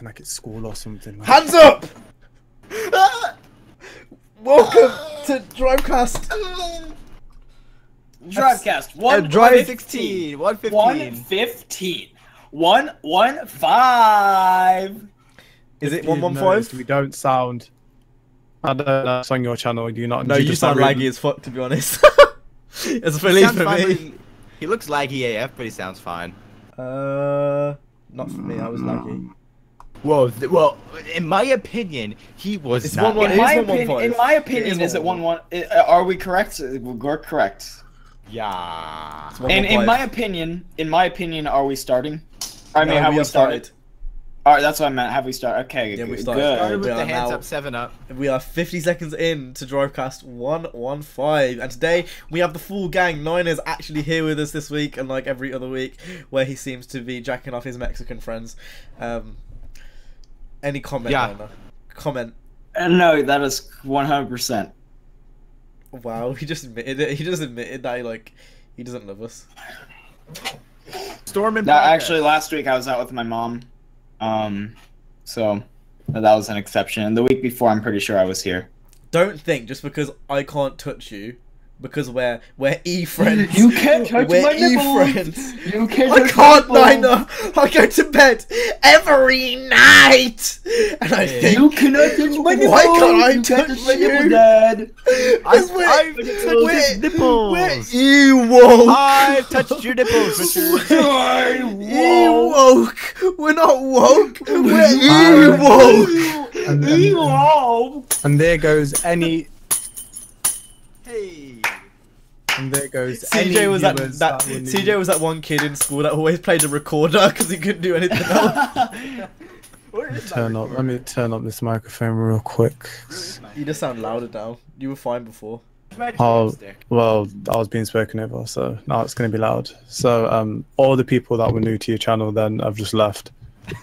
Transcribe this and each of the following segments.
acting like it's school or something. Man. Hands up! Welcome to Drivecast. Drivecast. 116. 115. 115. Is it 115? We don't sound. I don't know. It's on your channel. Do you not? No, you just sound not laggy as fuck, to be honest. It's for me. He looks laggy AF, but he sounds fine. Not for me. I was laggy. Whoa, well, in my opinion, he was It's not. 115. In my opinion, is it 1-1? Are we correct? We're correct. Yeah. And in my opinion, are we starting? I mean, have we started? All right, that's what I meant. Have we started? Okay, yeah, we good. Started with the hands up, 7 up. We are 50 seconds in to Drivecast 115, and today we have the full gang. Nine is actually here with us this week, unlike every other week, where he seems to be jacking off his Mexican friends. Any comment? Yeah. Nina? Comment. No, that is 100%. Wow, he just admitted it. He just admitted that he doesn't love us. Storm and No, actually, last week I was out with my mom. So that was an exception. And the week before, I'm pretty sure I was here. Don't think just because I can't touch you, because we're e-friends. You can't touch my nipples. E-friends. You can't. I can't, Nina. I go to bed every night, and I think You cannot touch my nipples. Why can't I You can't touch my you? nipples, Dad? I've touched his nipples. I've touched your nipples, Richard. Ewoke. We're not woke. We're Ewoke. And there goes any. Hey. And there goes. CJ was that viewers will need- CJ was that one kid in school that always played a recorder because he couldn't do anything else. Let me turn up this microphone real quick. You just sound louder now. You were fine before. Oh, well, I was being spoken over, so now it's going to be loud. So, all the people that were new to your channel then have just left.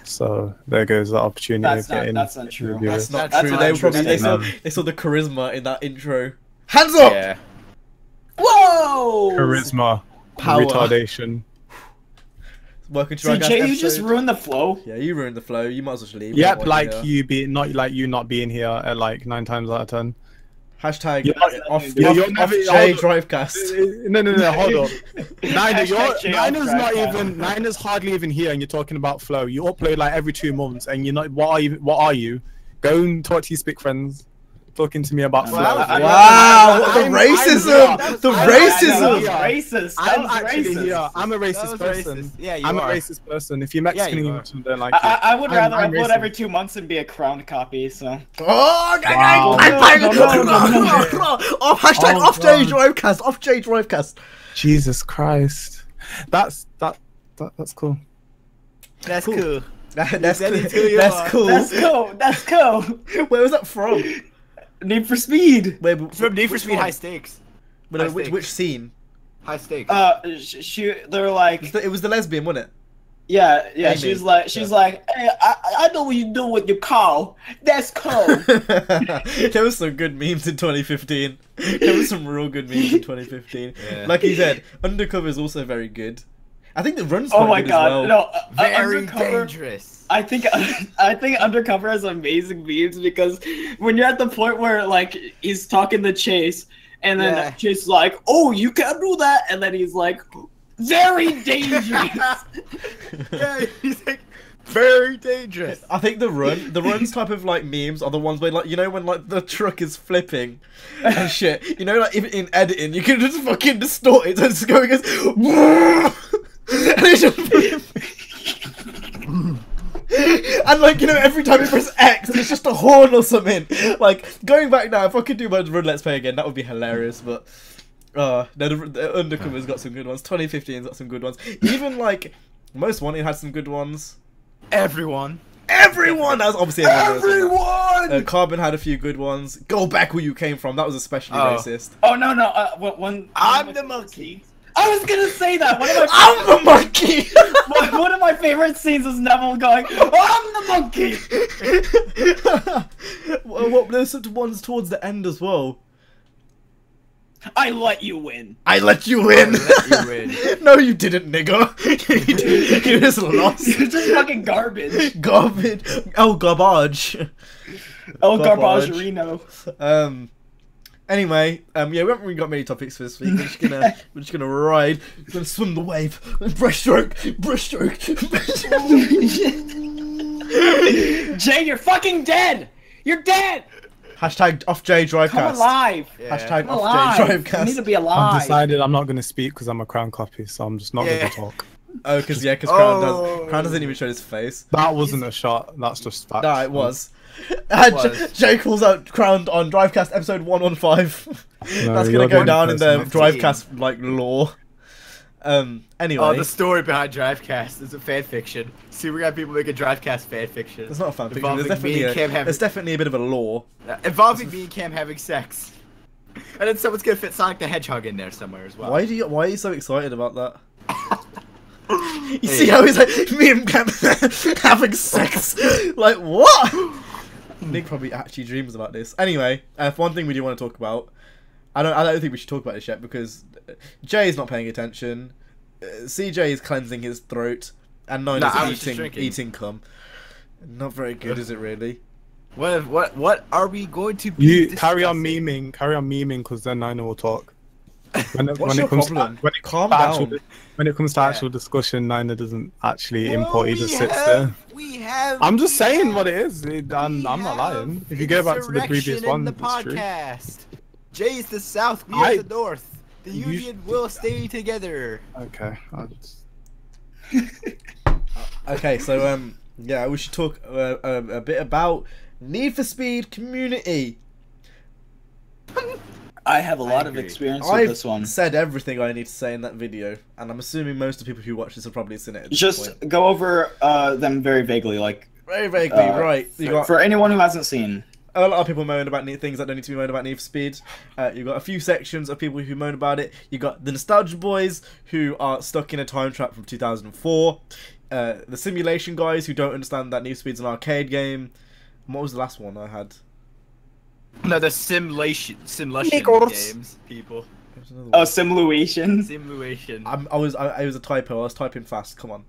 So there goes the opportunity of getting. That's not true. viewers. That's not That's true. not They true. probably That's they saw the charisma in that intro. Hands up! Yeah. Whoa! Charisma, Power. Retardation. Welcome to CJ, Drivecast you episode. just ruined the flow. Yeah, you ruined the flow. You might as well just leave. Yep, Why like here? you being not being here at like 9 times out of 10. Hashtag You're off you're never- J hold on. Drivecast. No, hold on. Hashtag Nina's hardly even here, and you're talking about flow. You upload like every 2 months, and you're not. What are you? Go and talk to your spick friends. Talking to me about flow. Wow, the racism! The racism! Racist. I'm That was actually racist. here. I'm a racist person. Racist. Yeah, I'm are. a racist person. If you're Mexican, Yeah, you and are. you don't like it. I would rather I'm upload racist. every 2 months and be a crowned copy. So. Oh, Wow. off hashtag Oh, off J God. Drivecast. Off J Drivecast. Jesus Christ, that's cool. That's Cool. cool. That's Send cool. it to you. That's cool. That's cool. That's cool. Where was that from? Need for Speed. Wait, It's from Need for which Speed one? High Stakes. But, High which stakes. scene? High Stakes. They're like, It was the lesbian, wasn't it? yeah. Amy. She's like, hey, I know what you do with your car. That's cool. There was some good memes in 2015. There was some real good memes in 2015. Yeah. Like he said, Undercover is also very good. I think the run's Oh quite my good god, as well. no, Very Undercover. dangerous. I think Undercover has amazing memes because when you're at the point where like he's talking to Chase, and then Yeah. Chase is like, "Oh, you can't do that," and then he's like, "Very dangerous." Yeah, he's like very dangerous. I think the runs type of like memes are the ones where like when like the truck is flipping and shit. Like even in editing you can just fucking distort it and it's going as and it's just and like every time you press X it's just a horn or something. Like going back now, if I could do my run let's play again, that would be hilarious. But no, the Undercover's got some good ones. 2015's got some good ones. Even like Most Wanted had some good ones. Everyone. That's obviously Everyone. Carbon had a few good ones. Go back where you came from. That was especially racist. Oh no, one. I'm the monkey. I was gonna say that. I'm the monkey. One of my favorite scenes is Neville going, "I'm the monkey." Well, there's some ones towards the end as well. I let you win. I let you win. Let you win. No, you didn't, nigga. You just lost. You're just fucking garbage. Garbage. Oh, garbage. El Garbagerino. Anyway, yeah, we haven't really got many topics for this week. We're just gonna ride. We're gonna swim the wave. Breaststroke. Jay, you're fucking dead. You're dead. Hashtag off J Drivecast. Come alive. Yeah. Hashtag Come off J alive. You Drivecast. need to be I've alive. decided I'm not going to speak because I'm a Crown copy, so I'm just not going to talk. Oh, because Crown doesn't even show his face. That wasn't a shot. That's just fact. No, it was. was. Jay calls out Crowned on Drivecast episode 115. No, That's you're gonna go the down in the person. Drivecast like lore. Anyway, Oh, the story behind Drivecast is a fan fiction. See, we got people making Drivecast fan fiction. it's not a fan fiction. Involving There's me and Cam having, there's definitely a bit of a lore. involving me and Cam having sex. And then someone's gonna fit Sonic the Hedgehog in there somewhere as well. Why are you so excited about that? You see how he's like, me and Cam having sex? Like, what? Nick probably actually dreams about this. Anyway, one thing we do want to talk about. I don't think we should talk about this yet because Jay is not paying attention. CJ is cleansing his throat, and Nina's eating cum. Not very good, is it really? What are we going to be You carry on discussing? memeing, because then Nina will talk. What's your problem? Calm down. When it comes to actual discussion, Nina doesn't actually import. He just sits there. We have. I'm just saying what it is. I'm not lying. If you go back to the previous insurrection one, in the it's true. podcast. Jay is the South, we are the North. The Union will stay together. Okay. Okay, so yeah, we should talk a bit about Need for Speed community. I have a lot of agree. experience with I've this one. said everything I need to say in that video, and I'm assuming most of the people who watch this have probably seen it at this Just point. go over them very vaguely, like Very vaguely, right. You got for anyone who hasn't seen. a lot of people moan about things that don't need to be moaned about Need for Speed. You got a few sections of people who moan about it. You got the Nostalgia Boys who are stuck in a time trap from 2004. The Simulation guys who don't understand that Need for Speed's an arcade game. And what was the last one I had? No, the simulation Niggles. games, people. There was another Oh, one. simulation. Simulation. It was a typo. I was typing fast. Come on.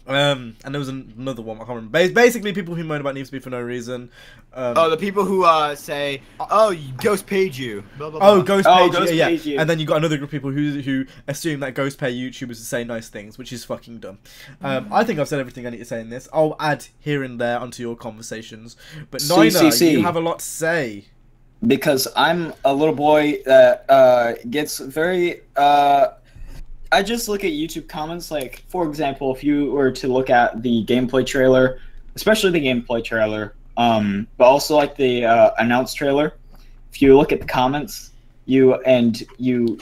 And there was another one. I can't remember. Basically, people who moan about Need for Speed for no reason. The people who say, "Oh, Ghost paid you." Blah, blah, blah. Oh, Ghost Page, Ghost yeah. Page, yeah. And then you got another group of people who assume that Ghost Pay YouTubers to say nice things, which is fucking dumb. I think I've said everything I need to say in this. I'll add here and there onto your conversations. But Nina, CCC. you have a lot to say. Because I'm a little boy that gets very. I just look at YouTube comments. Like, for example, if you were to look at the gameplay trailer, especially the gameplay trailer, but also like the announced trailer, if you look at the comments, you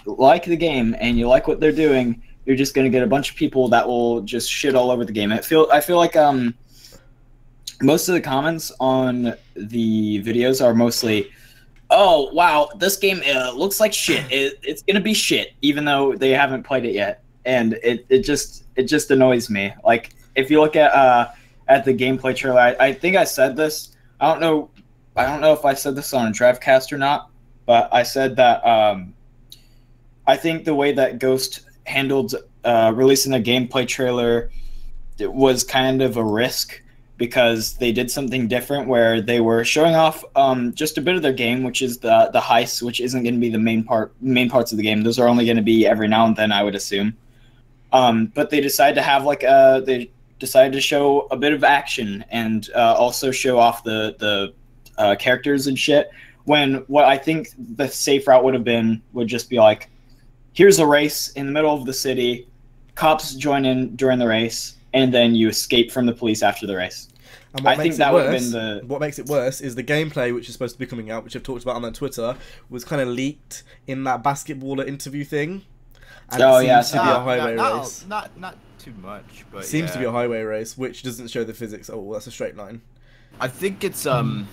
like the game and you like what they're doing, you're just gonna get a bunch of people that will just shit all over the game. I feel like most of the comments on the videos are mostly, "Oh wow, this game looks like shit. It's gonna be shit," even though they haven't played it yet, and it just annoys me. Like, if you look at the gameplay trailer, I think I said this. I don't know if I said this on a Drivecast or not, but I said that I think the way that Ghost handled releasing a gameplay trailer, it was kind of a risk. Because they did something different where they were showing off just a bit of their game, which is the heists, which isn't going to be the main parts of the game. Those are only going to be every now and then, I would assume. But they decided to have they decided to show a bit of action and also show off the characters and shit. When what I think the safe route would just be like, here's a race in the middle of the city, cops join in during the race, and then you escape from the police after the race. And what I think that would have been what makes it worse is the gameplay, which is supposed to be coming out, which I've talked about on Twitter, was kind of leaked in that basketballer interview thing. And Oh, it yeah, seems to be a highway race. Not too much, but Seems to be a highway race, which doesn't show the physics. Oh, that's a straight line. I think it's I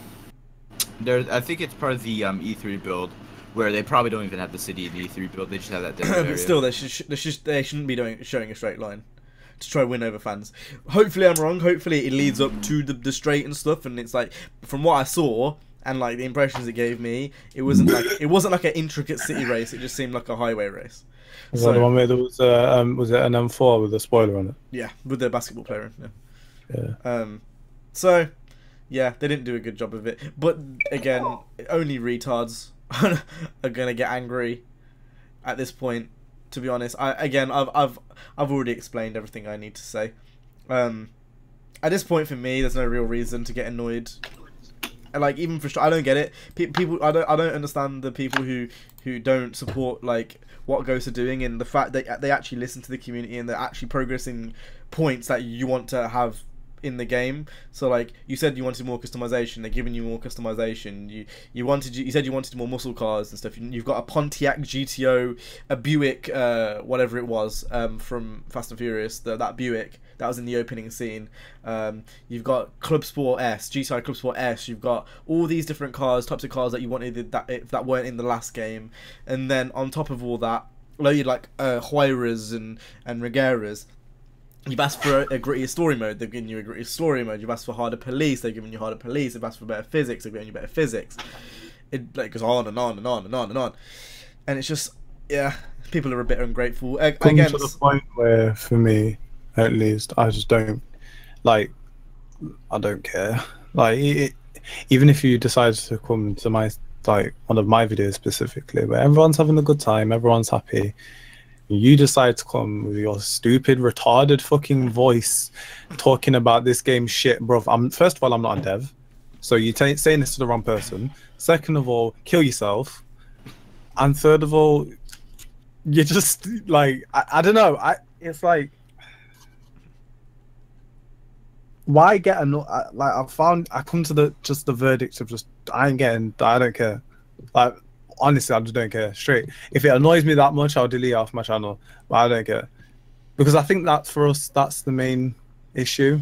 think it's part of the E3 build where they probably don't even have the city in the E3 build. They just have that demo area. But still, they shouldn't be showing a straight line to try win over fans. Hopefully I'm wrong. Hopefully it leads up to the straight and stuff, and it's like, from what I saw, and like the impressions it gave me, it wasn't like an intricate city race. It just seemed like a highway race. Is that the one where there was it an M4 with a spoiler on it? Yeah, with the basketball player in. Yeah. So yeah, they didn't do a good job of it. But again, only retards are gonna get angry at this point. To be honest, I've already explained everything I need to say. At this point, for me, there's no real reason to get annoyed. And like, even for I don't get it. People, I don't understand the people who don't support like what Ghosts are doing, and the fact that they actually listen to the community and they're actually progressing points that you want to have in the game. So like you said, you wanted more customization. They're giving you more customization. You said you wanted more muscle cars and stuff. You've got a Pontiac GTO, a Buick, whatever it was, from Fast and Furious. That Buick that was in the opening scene. You've got Club Sport S, GTI Club Sport S. You've got all these different types of cars that you wanted that weren't in the last game. And then on top of all that, you'd like Huayras and Regueras. You've asked for a grittier story mode, they've given you a grittier story mode. You've asked for harder police, they've given you harder police. They've asked for better physics, they've given you better physics. It like goes on and on and on and on and on. And it's just, yeah, people are a bit ungrateful. Comes to the point where, for me, at least, I just don't, like, I don't care. Like, even if you decide to come to my, like, one of my videos specifically, where everyone's having a good time, everyone's happy, you decide to come with your stupid, retarded fucking voice talking about this game shit, bro. First of all, I'm not a dev, so you're saying this to the wrong person. Second of all, kill yourself. And third of all, you're just like, I don't know. It's like, why get like I come to the verdict of just I don't care. Like, honestly, I just don't care. Straight. If it annoys me that much, I'll delete it off my channel. But I don't care, because I think that for us, that's the main issue.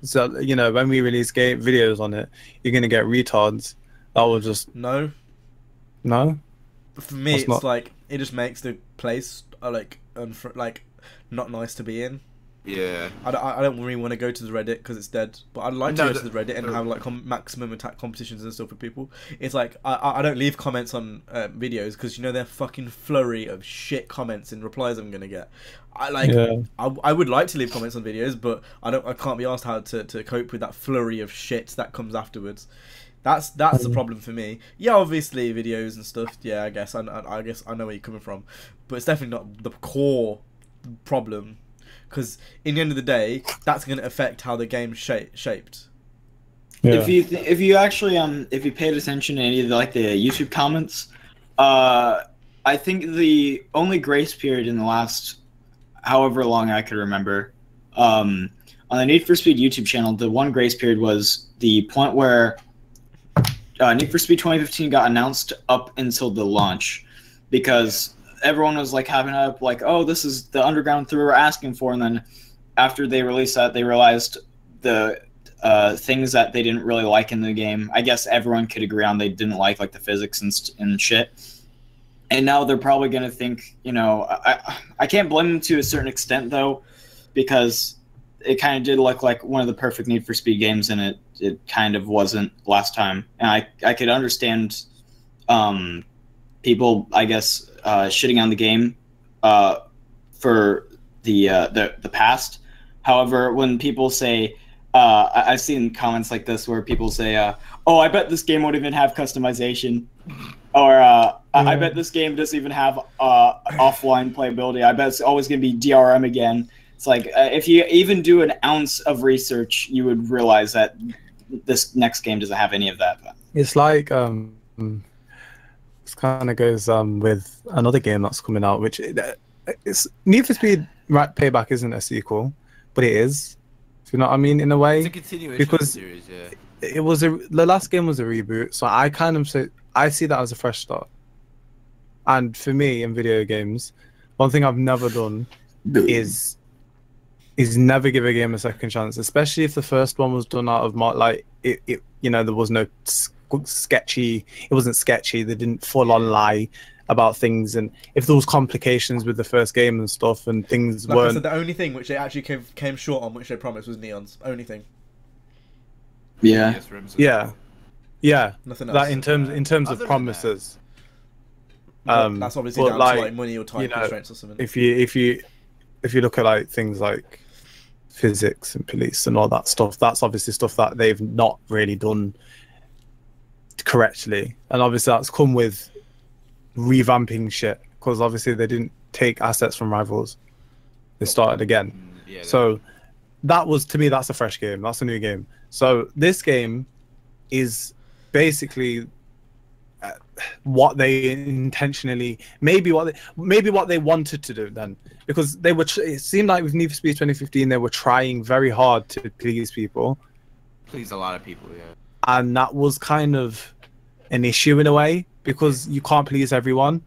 So you know, when we release game videos on it, you're gonna get retards that will just no. For me, it's like it just makes the place like not nice to be in. Yeah. I don't really want to go to the Reddit because it's dead, but I'd like to go to the Reddit and have like maximum attack competitions and stuff with people. It's like I don't leave comments on videos because you know they're fucking flurry of shit comments and replies I'm gonna get. I would like to leave comments on videos, but I can't be asked how to cope with that flurry of shit that comes afterwards. That's the problem for me. Yeah, obviously videos and stuff. Yeah, I guess I know where you're coming from, but it's definitely not the core problem. Because in the end of the day, that's going to affect how the game's shaped. Yeah. If you actually if you paid attention to any of the YouTube comments, I think the only grace period in the last however long I could remember, on the Need for Speed YouTube channel, the one grace period was the point where Need for Speed 2015 got announced up until the launch, because everyone was like having up like, oh, this is the underground through we're asking for, and then after they released that, they realized the things that they didn't really like in the game. I guess everyone could agree on they didn't like the physics and shit. And now they're probably gonna think, you know, I can't blame them to a certain extent though, because it kind of did look like one of the perfect Need for Speed games, and it kind of wasn't last time. And I could understand people, I guess, shitting on the game for the past. However, when people say, I've seen comments like this where people say, "Oh, I bet this game won't even have customization," or "I bet this game doesn't even have offline playability. I bet it's always going to be DRM again." It's like if you even do an ounce of research, you would realize that this next game doesn't have any of that. It's like this kind of goes with another game that's coming out, which it's Need for Speed Payback isn't a sequel, but it is. You know what I mean? In a way, it's a continuation because of the series, yeah. It was the last game was a reboot, so I see that as a fresh start. And for me in video games, one thing I've never done is never give a game a second chance, especially if the first one was done out of it you know, there was no sketchy. It wasn't sketchy. They didn't full on lie about things, and if there was complications with the first game and stuff, and things weren't. I said, the only thing which they actually came short on, which they promised, was neons. Only thing. Yeah. Yeah. Nothing else. that in terms Other of than promises. That's obviously but down like, to like money or time you know, constraints or something. if you look at like things like physics and police and all that stuff, that's obviously stuff that they've not really done correctly, and obviously that's come with revamping shit, because obviously they didn't take assets from Rivals, they started again. Yeah, So that was, to me, that's a fresh game, that's a new game. So this game is basically what they intentionally, maybe what they wanted to do then, because they were it seemed like with Need for Speed 2015 they were trying very hard to please people, please a lot of people, yeah. and that was kind of an issue in a way, because you can't please everyone.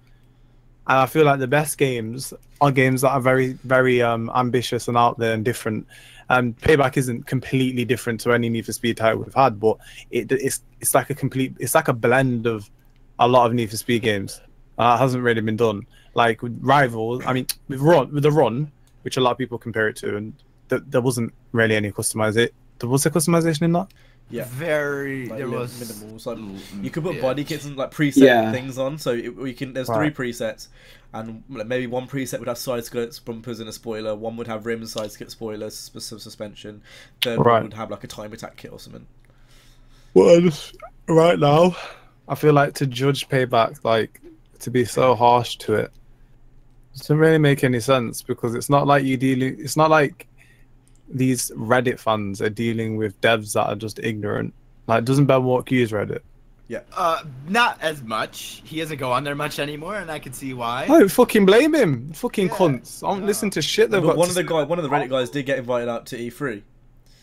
And I feel like the best games are games that are very, very ambitious and out there and different. And Payback isn't completely different to any Need for Speed title we've had, but it's like a blend of a lot of Need for Speed games. It hasn't really been done. Like with Rivals, I mean, with the Run, which a lot of people compare it to, and there wasn't really any customization. There was a customization in that. Yeah, Very. like There was minimal. So you could put body kits and like preset Yeah. things on. So we can. There's Right. 3 presets, and maybe one preset would have side skirts, bumpers, and a spoiler. One would have rims, side skirt, spoilers, some suspension. Third Right. one would have like a time attack kit or something. Well, right now, I feel like to judge Payback, like to be so harsh to it, doesn't really make any sense, because it's not like it's not like these Reddit fans are dealing with devs that are just ignorant. Like, doesn't Ben Walk use Reddit? not as much. He doesn't go on there much anymore, and I can see why. I don't fucking blame him. Fucking Yeah, cunts. I don't listen to shit they've But got one to of the Reddit guys did get invited out to E3.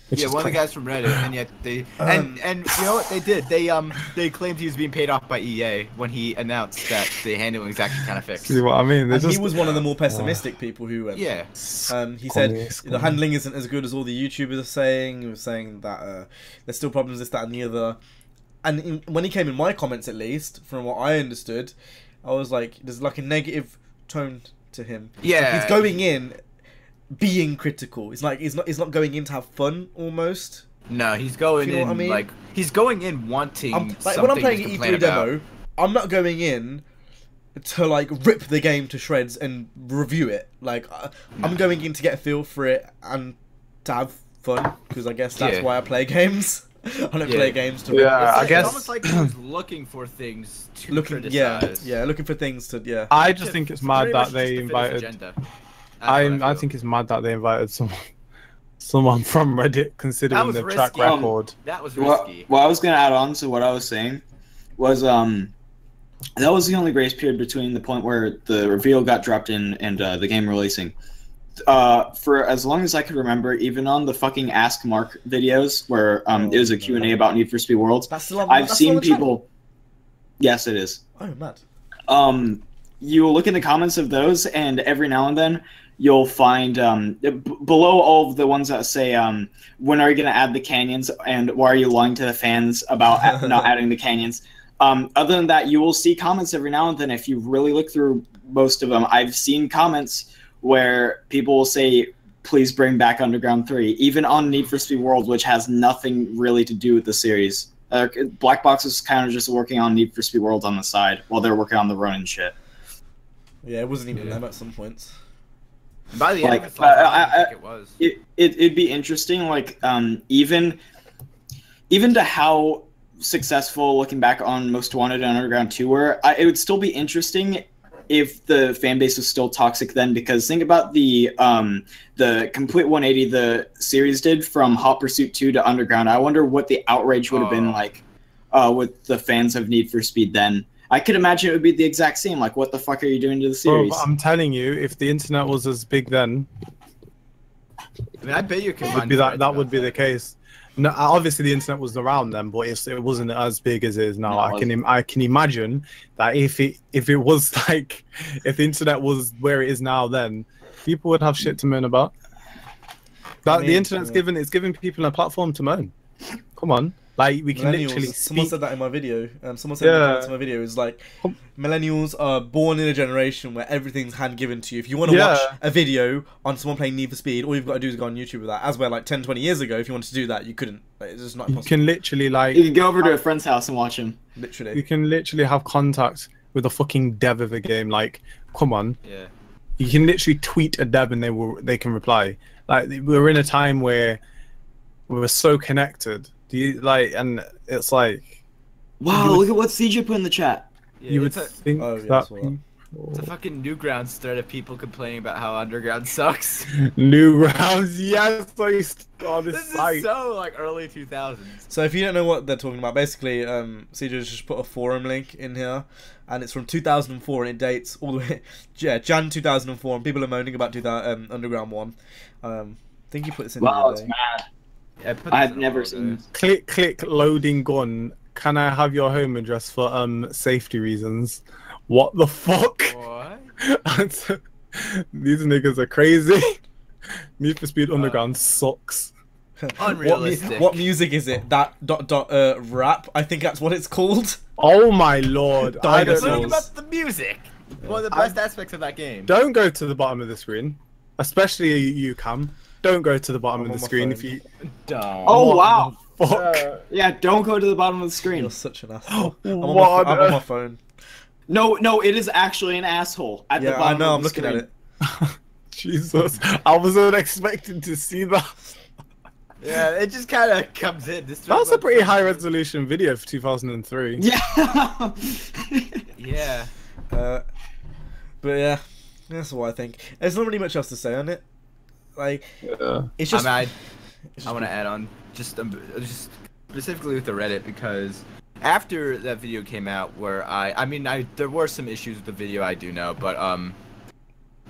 which Yeah, is one of the crazy. guys from Reddit, and yet they and you know what they did? They claimed he was being paid off by EA when he announced that the handling was actually kind of fixed. See what I mean? They're And he just- was one of the more pessimistic people who went. Yeah. He said Scummy. the handling isn't as good as all the YouTubers are saying. He was saying that there's still problems, this, that, and the other. And when he came in my comments, at least from what I understood, I was like, there's like a negative tone to him. Yeah. He's going in being critical. It's like he's not going in to have fun almost. No, he's going You know in what I mean? like he's going in wanting Like something when I'm playing to an complain E3 about. demo, I'm not going in to like rip the game to shreds and review it. Like I'm going in to get a feel for it and to have fun, because I guess that's Yeah. why I play games. I don't Yeah. play games to Yeah, I guess- It's almost like he was looking for things to criticize. looking for things to I just think it's mad Pretty that much just they to fit his invited. agenda. That's what I feel. think it's mad that they invited someone from Reddit, considering was the track risky. record. that was What risky. I was gonna add on to what I was saying was that was the only grace period between the point where the reveal got dropped in and the game releasing. For as long as I could remember, even on the fucking Ask Mark videos where it was a Q&A about Need for Speed Worlds, That's still on, I've that's still seen on the channel? people. Yes, it is. Oh, mad. You will look in the comments of those, and every now and then you'll find below all of the ones that say, when are you going to add the canyons, and why are you lying to the fans about not adding the canyons? Other than that, you will see comments every now and then. If you really look through most of them, I've seen comments where people will say, please bring back Underground 3, even on Need for Speed World, which has nothing really to do with the series. Black Box is kind of just working on Need for Speed World on the side while they're working on the run and shit. Yeah, it wasn't even them at some points. By the end Like, of its life, I think it was. It'd be interesting, like, even to how successful looking back on Most Wanted and Underground 2 were, it would still be interesting if the fan base was still toxic then, because think about the complete 180 the series did from Hot Pursuit 2 to Underground. I wonder what the outrage would have been like with the fans of Need for Speed then. I could imagine it would be the exact same, like, what the fuck are you doing to the Bro, series? I'm telling you, if the internet was as big then, I mean, I bet you can it find would be threads that would about be the case. No, obviously the internet was around then, but it wasn't as big as it is now. No, I can imagine that if it was like, if the internet was where it is now, then people would have shit to moan about. That the internet's giving people a platform to moan. Come on. Like we can literally Millennials. Someone speak. said that in my video. Someone said in the comments of my video is like, millennials are born in a generation where everything's hand given to you. If you want to watch a video on someone playing Need for Speed, all you've got to do is go on YouTube with that. As where like 10, 20 years ago, if you wanted to do that, you couldn't. Like, it's just not You possible. can literally like. You can go over to a friend's house and watch him. Literally. You can literally have contact with a fucking dev of a game. Like, come on. Yeah. You can literally tweet a dev and they can reply. Like we're in a time where we're so connected. Do you like? And it's like, Wow, look at what CJ put in the chat. Yeah, you would it's think that. it's a fucking Newgrounds thread of people complaining about how Underground sucks. Newgrounds, yes. Oh, This site. is so like early 2000s. So if you don't know what they're talking about, basically, CJ just put a forum link in here, and it's from 2004, and it dates all the way, Jan 2004, and people are moaning about Underground 1. I think you put this in Wow, the it's other day. mad. Yeah, put this I've in never all seen those. Click loading gun. Can I have your home address for safety reasons? What the fuck? What? These niggas are crazy. Need for Speed Underground sucks. Unrealistic. What music is it? That rap? I think that's what it's called. Oh my lord. I don't Dinosaurs. Learn know. about the music. One of the best aspects of that game. Don't go to the bottom of the screen. Especially you, Cam. Don't go to the bottom I'm of on the my screen phone. if you... Don't. Oh, What wow. the fuck? Yeah, don't go to the bottom of the screen. You're such an asshole. I'm What on my phone. No, it is actually an asshole at the Yeah, I bottom know. of I'm the looking at screen. it. Jesus. I wasn't expecting to see that. Yeah, it just kind of comes in. This That's a pretty high resolution video for 2003. Yeah. Yeah. But yeah, that's what I think. There's not really much else to say on it. Like, Yeah. it's just. I it's want to add on just specifically with the Reddit because after that video came out, where there were some issues with the video, I do know, but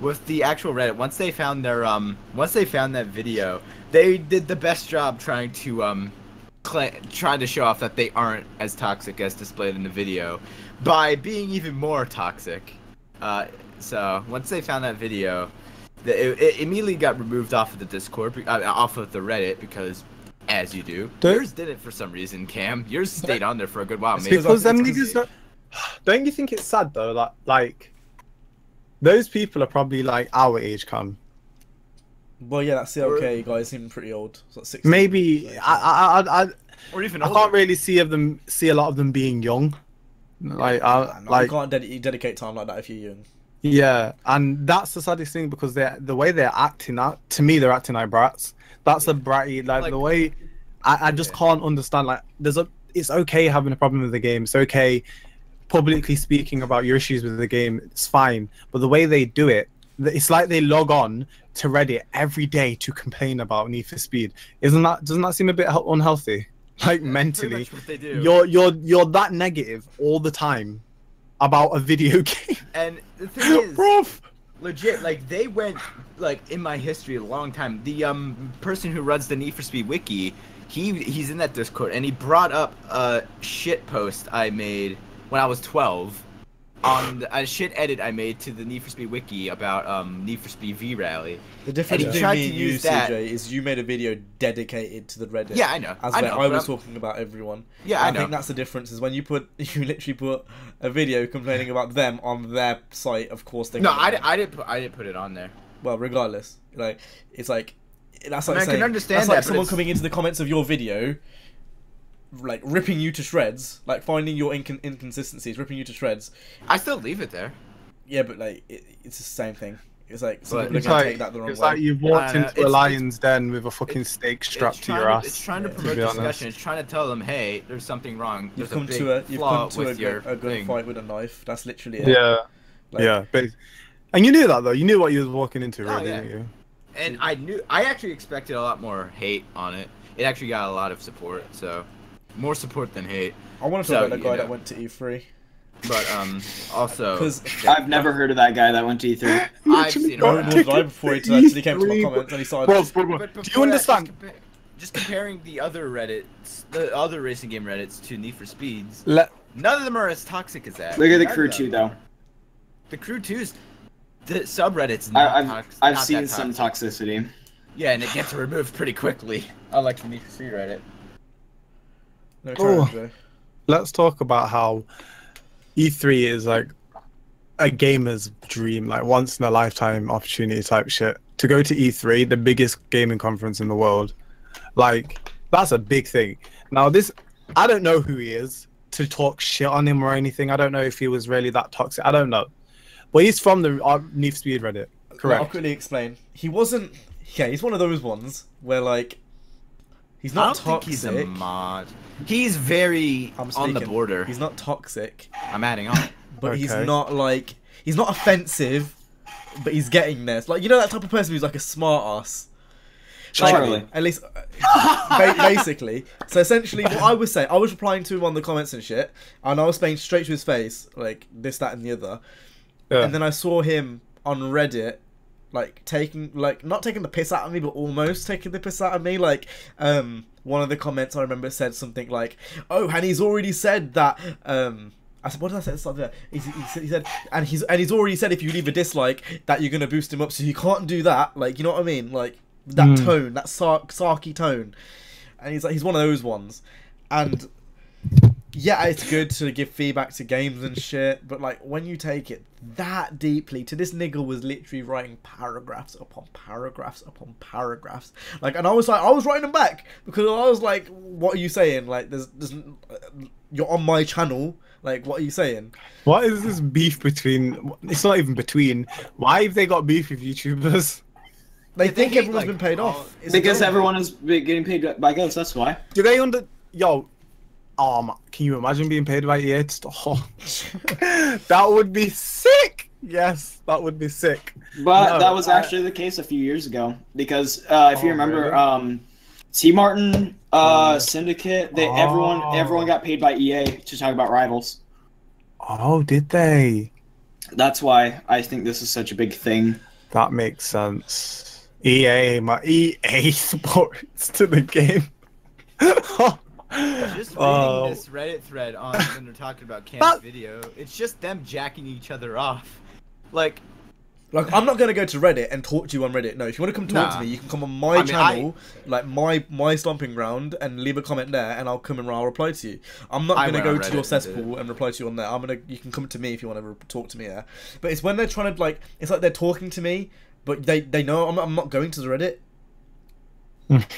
with the actual Reddit, once they found that video, they did the best job trying to show off that they aren't as toxic as displayed in the video by being even more toxic. So once they found that video, it immediately got removed off of the Discord, off of the Reddit, because as you do, yours didn't for some reason. Cam, yours stayed on there for a good while. Maybe Because them niggas don't you think it's sad though? Like those people are probably like our age, Cam. Well, yeah, that CLK guy seemed pretty old. It's like 16. Maybe or even I older. can't really see a lot of them being young. Like you can't dedicate time like that if you're young. Yeah, and that's the saddest thing because the way they're acting out, to me, they're acting like brats. That's a bratty, like the way I just can't understand. Like, it's okay having a problem with the game. It's okay publicly speaking about your issues with the game. It's fine, but the way they do it, it's like they log on to Reddit every day to complain about Need for Speed. Doesn't that seem a bit unhealthy? Like mentally, much what they do. you're that negative all the time about a video game. And the thing is, Bruv. legit, like they went like in my history a long time. The person who runs the Need for Speed wiki, he's in that Discord, and he brought up a shit post I made when I was 12 on a shit edit I made to the Need for Speed wiki about Need for Speed V Rally. The difference he between tried me to and you, use that- CJ, is you made a video dedicated to the Reddit. Yeah, I know. As I where know, I but was I'm- talking about everyone. Yeah, I know. think that's the difference. Is when you literally put a video complaining about them on their site. Of course they. No, I didn't put it on there. Well, regardless, like it's like that's like I mean, I saying, can understand that's like that, but someone it's- coming into the comments of your video, like ripping you to shreds, like finding your inconsistencies, ripping you to shreds. I still leave it there. Yeah, but like it's the same thing. It's like some But people are It's gonna like, take that the wrong it's way. like you've walked I know, into a it's- lion's den with a fucking steak strapped to your ass. It's trying to Yeah, to promote be honest. discussion. It's trying to tell them, hey, there's something wrong. You've There's come a big to a flaw with your a thing. gunfight with a knife. That's literally it. Yeah, Like, yeah. And you knew that though. You knew what you was walking into, Oh, really, yeah. didn't you? And I actually expected a lot more hate on it. It actually got a lot of support, so more support than hate. I want to So, talk about the you guy know. that went to E3 But also, because I've never heard of that guy that went to E3. I've seen no him. one will die before he actually came to my comments and he started. Bro, But do you before that, understand? Just comparing the other Reddits, the other racing game Reddits to Need for Speeds, Let none of them are as toxic as that. Look at the None Crew of 2 them. though. The Crew 2's the subreddit's not I've not seen that some toxic. toxicity. Yeah, and it gets removed pretty quickly. Unlike the Need for Speed Reddit. No, try Oh. it, Joe. Let's talk about how E3 is like a gamer's dream, like once in a lifetime opportunity type shit. To go to E3, the biggest gaming conference in the world, like that's a big thing. Now this, I don't know who he is to talk shit on him or anything. I don't know if he was really that toxic. I don't know. But he's from the Need for Speed Reddit, correct? I'll quickly explain. He wasn't. Yeah, he's one of those ones where like he's I not don't toxic. think he's a mod. He's very I'm on the speaking. border. He's not toxic, I'm adding on. but he's Okay. not like he's not offensive, but he's getting there. It's like, you know, that type of person who's like a smart ass. Charlie. At least, basically. So essentially, what I was saying, I was replying to him on the comments and shit, and I was saying straight to his face, like this, that, and the other. Yeah. And then I saw him on Reddit, like not taking the piss out of me, but almost taking the piss out of me. Like, one of the comments I remember said something like, "Oh, and he's already said that." I said, what did I say? Something like he said, and he's already said if you leave a dislike that you're gonna boost him up, so you can't do that. Like, you know what I mean? Like that tone, that sarky tone. And he's like, he's one of those ones. And yeah, it's good to give feedback to games and shit, but like when you take it that deeply, to this nigga was literally writing paragraphs upon paragraphs upon paragraphs. Like, and I was writing them back because I was like, what are you saying? Like, there's you're on my channel. Like, what are you saying? What is this beef between? It's not even between. Why have they got beef with YouTubers? They Yeah, think hate, everyone's like, been paid all- off. It's Because dumb. everyone is getting paid by ghosts, that's why. Do they Yo, can you imagine being paid by EA? That would be sick. Yes, that would be sick. But No, that was actually the case a few years ago. Because if you remember, really? T. Martin, Syndicate, everyone got paid by EA to talk about Rivals. Oh, did they? That's why I think this is such a big thing. That makes sense. My EA Sports to the game. Just reading this Reddit thread on when they're talking about Cam's video, it's just them jacking each other off. Like, I'm not gonna go to Reddit and talk to you on Reddit. No, if you want to come talk Nah. to me, you can come on my channel, like my stomping ground, and leave a comment there, and I'll reply to you. I'm not I gonna went go on to Reddit your and cesspool and reply to you on there. You can come to me if you want to talk to me there. But it's when they're trying to like, it's like they're talking to me, but they know I'm not going to the Reddit.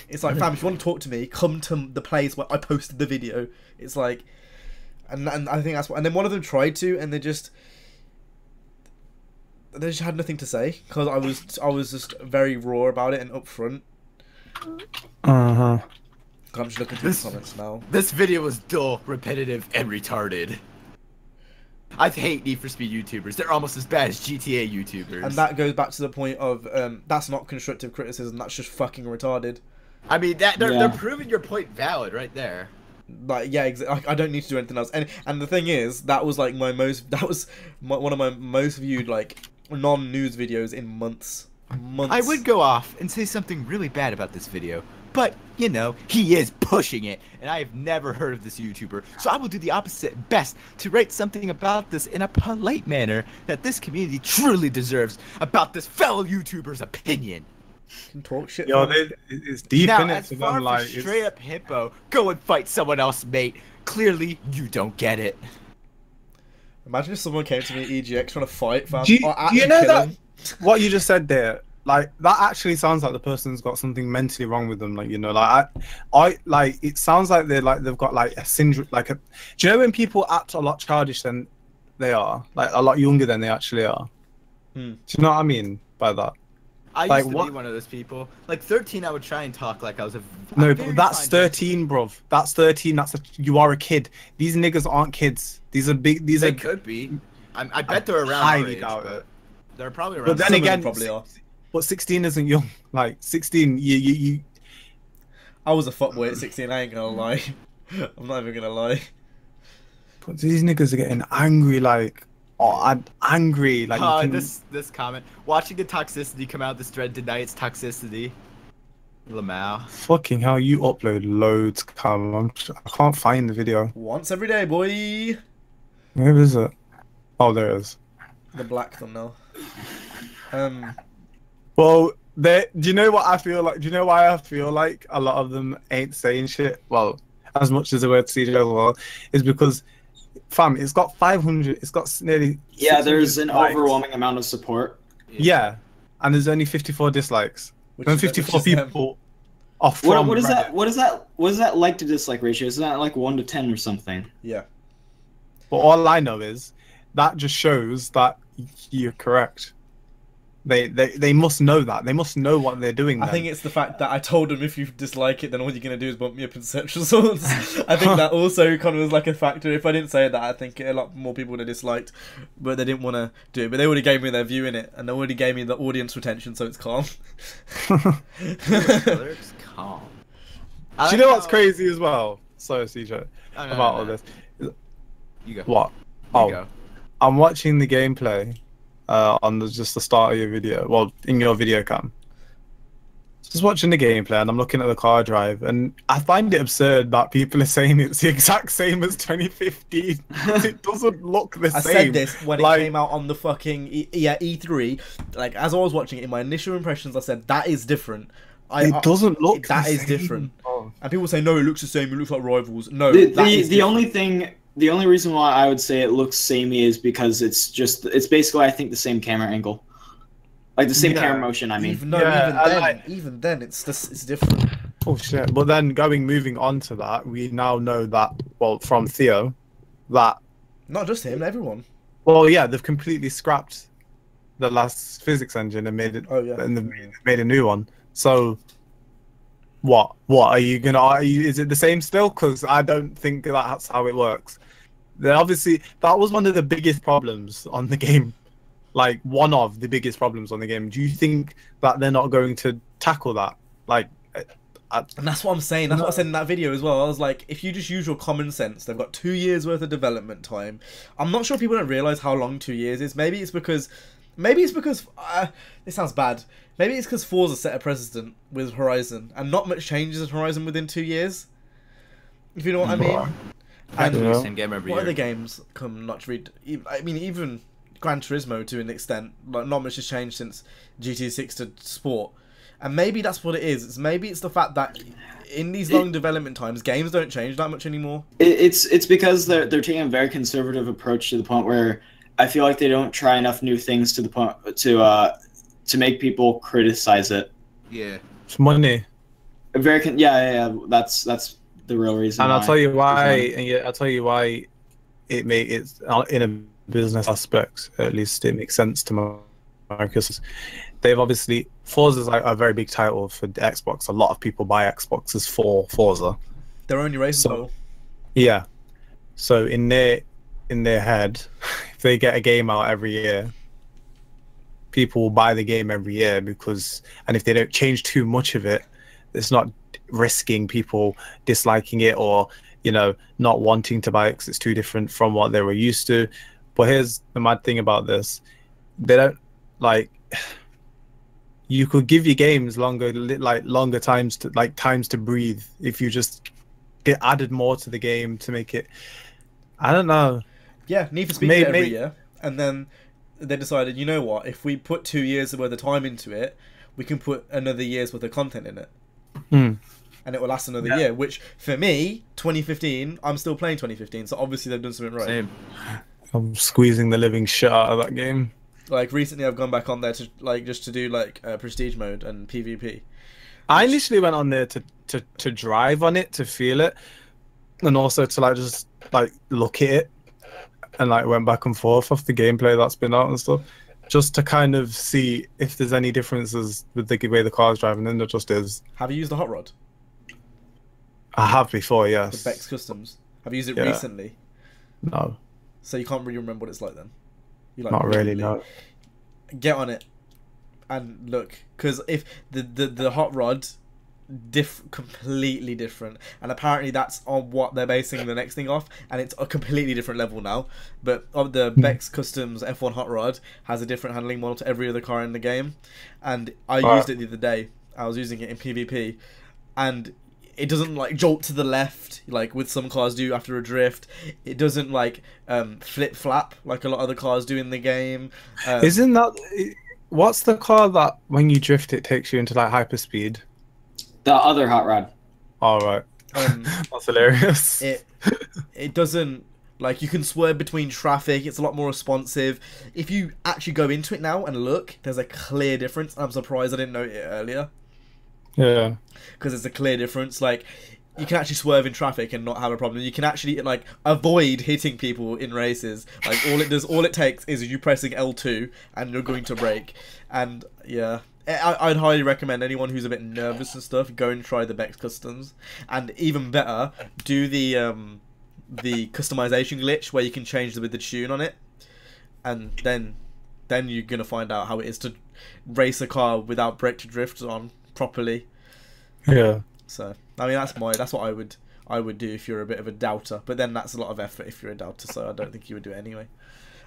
It's like, fam, if you want to talk to me, come to the place where I posted the video. It's like, and I think that's what. And then one of them tried to, and they just had nothing to say because I was just very raw about it and upfront. Uh-huh. I'm just looking through the comments now. this video was dull, repetitive, and retarded. I hate Need for Speed YouTubers. They're almost as bad as GTA YouTubers. And that goes back to the point of that's not constructive criticism. That's just fucking retarded. I mean, they're proving your point valid right there. Like, yeah, I don't need to do anything else. And the thing is, that was like one of my most viewed like non-news videos in months. I would go off and say something really bad about this video, but, you know, he is pushing it, and I have never heard of this YouTuber, so I will do the opposite best to write something about this in a polite manner that this community truly deserves about this fellow YouTuber's opinion. Can talk shit. Yo, man. it's deep Now, in it as to far them, for like straight up hippo, go and fight someone else, mate. Clearly, you don't get it. Imagine if someone came to me at EGX trying to fight, fam. Do you or actually know kill that him. what you just said there? Like that actually sounds like the person's got something mentally wrong with them. Like, you know, like I like it sounds like they've got like a syndrome. Like do you know when people act a lot childish than they are, like a lot younger than they actually are? Do you know what I mean by that? I Like, used to what? be one of those people. Like 13, I would try and talk like I was a. No, a but very that's fine 13, bruv. That's 13. You are a kid. These niggas aren't kids. These are big. These They are. could be. I bet they're around our highly age, doubt but it. they're probably around. But then Some of them again, probably are. but 16 isn't young. Like 16, you. I was a fuckboy at 16. I ain't gonna lie. I'm not even gonna lie. But these niggas are getting angry. Like, I'm angry. Like, you can... this comment. Watching the toxicity come out, this thread deny its toxicity. Lamau. Fucking hell, you upload loads, Cam. I can't find the video. Once every day, boy. Where is it? Oh, there it is. The black thumbnail. Well, do you know what I feel like? Do you know why I feel like a lot of them ain't saying shit? Well, as much as the word CJ as well, is because, fam, it's got 500. It's got nearly. Yeah, there's an likes. overwhelming amount of support. Yeah, and there's only 54 dislikes. And 54 people off from what is Reddit. that? What is that like to dislike ratio? Isn't that like 1 to 10 or something? Yeah. But all I know is that just shows that you're correct. They must know that. They must know what they're doing. I think it's the fact that I told them if you dislike it, then all you're gonna do is bump me up in search results. I think that also kind of was like a factor. If I didn't say that, I think a lot more people would have disliked, but they didn't want to do it. But they already gave me their view in it, and they already gave me the audience retention, so it's calm. It's calm. Do you know what's crazy as well? Sorry, CJ, about all this. You go. What? You go. I'm watching the gameplay on just the start of your video. Well, in your video cam. Just watching the gameplay, and I'm looking at the car drive, and I find it absurd that people are saying it's the exact same as 2015. It doesn't look the same. I said this when it came out on the fucking E3. Like, as I was watching it, in my initial impressions, I said that is different. It doesn't look that the is same. different. Oh. And people say no, it looks the same. It looks like Rivals. No, The only reason why I would say it looks samey is because it's basically, I think, the same camera angle, like the same camera motion. I mean, even then, it's different. Oh shit! But then moving on to that, we now know that, well, from Theo, that not just him, everyone. Well, yeah, they've completely scrapped the last physics engine and made it. Oh yeah. And they've made a new one. So, what are you gonna? Is it the same still? Because I don't think that's how it works. Obviously, that was one of the biggest problems on the game. Like, one of the biggest problems on the game. Do you think that they're not going to tackle that? Like, and that's what I'm saying. That's what I said in that video as well. I was like, if you just use your common sense, they've got 2 years worth of development time. I'm not sure people don't realize how long 2 years is. Maybe it's because this sounds bad. Maybe it's because Forza set a precedent with Horizon, and not much changes in Horizon within 2 years. If you know what I mean. And the same game every what year. other games come not to read? I mean, even Gran Turismo to an extent. Like, not much has changed since GT6 to Sport, and maybe that's what it is. Maybe it's the fact that in these long development times, games don't change that much anymore. It's because they're taking a very conservative approach to the point where I feel like they don't try enough new things to the point to make people criticize it. Yeah, it's money. Yeah. That's the real reason. And I'll tell you why. I'll tell you why it's in a business aspect. At least it makes sense to me, because they've obviously Forza is like a very big title for the Xbox. A lot of people buy Xboxes for Forza. Their only racing title. Yeah. So in their head, if they get a game out every year, people will buy the game every year and if they don't change too much of it, it's not risking people disliking it or not wanting to buy it because it's too different from what they were used to. But here's the mad thing about this: they don't you could give your games longer times to breathe if you just get added more to the game to make it. I don't know. Yeah, Need for Speed every year, and then they decided, you know what? If we put 2 years worth of time into it, we can put another year's worth of content in it. And it will last another year, which for me, 2015, I'm still playing 2015, so obviously they've done something right. Same. I'm squeezing the living shit out of that game. Like, recently I've gone back on there to just to do prestige mode and PvP. I initially went on there to drive on it, to feel it, and also to just look at it, and went back and forth off the gameplay that's been out and stuff, just to kind of see if there's any differences with the way the car's driving, and there just is. Have you used the hot rod? I have before, yes. The Bex Customs. Have you used it recently? No. So you can't really remember what it's like then? Not really, no. Get on it and look, because if the hot rod completely different, and apparently that's on what they're basing the next thing off, and it's a completely different level now. But the Bex Customs F1 hot rod has a different handling model to every other car in the game, and I used it the other day. I was using it in PvP, and it doesn't jolt to the left like with some cars do after a drift. It doesn't flip flap like a lot of the cars do in the game. Isn't that what's the car that when you drift it takes you into hyperspeed? The other hot rod. All right. That's hilarious. It doesn't, like, you can swerve between traffic. It's a lot more responsive. If you actually go into it now and look, there's a clear difference. I'm surprised I didn't note it earlier. Yeah. Because there's a clear difference. Like, you can actually swerve in traffic and not have a problem. You can actually, like, avoid hitting people in races. Like, all it takes is you pressing L2 and you're going to brake. And yeah, I'd highly recommend anyone who's a bit nervous and stuff, go and try the Bex Customs. And even better, do the customization glitch where you can change with the tune on it. And then you're going to find out how it is to race a car without brake to drift on properly. Yeah. So I mean, that's what I would do if you're a bit of a doubter. But then that's a lot of effort if you're a doubter, so I don't think you would do it anyway.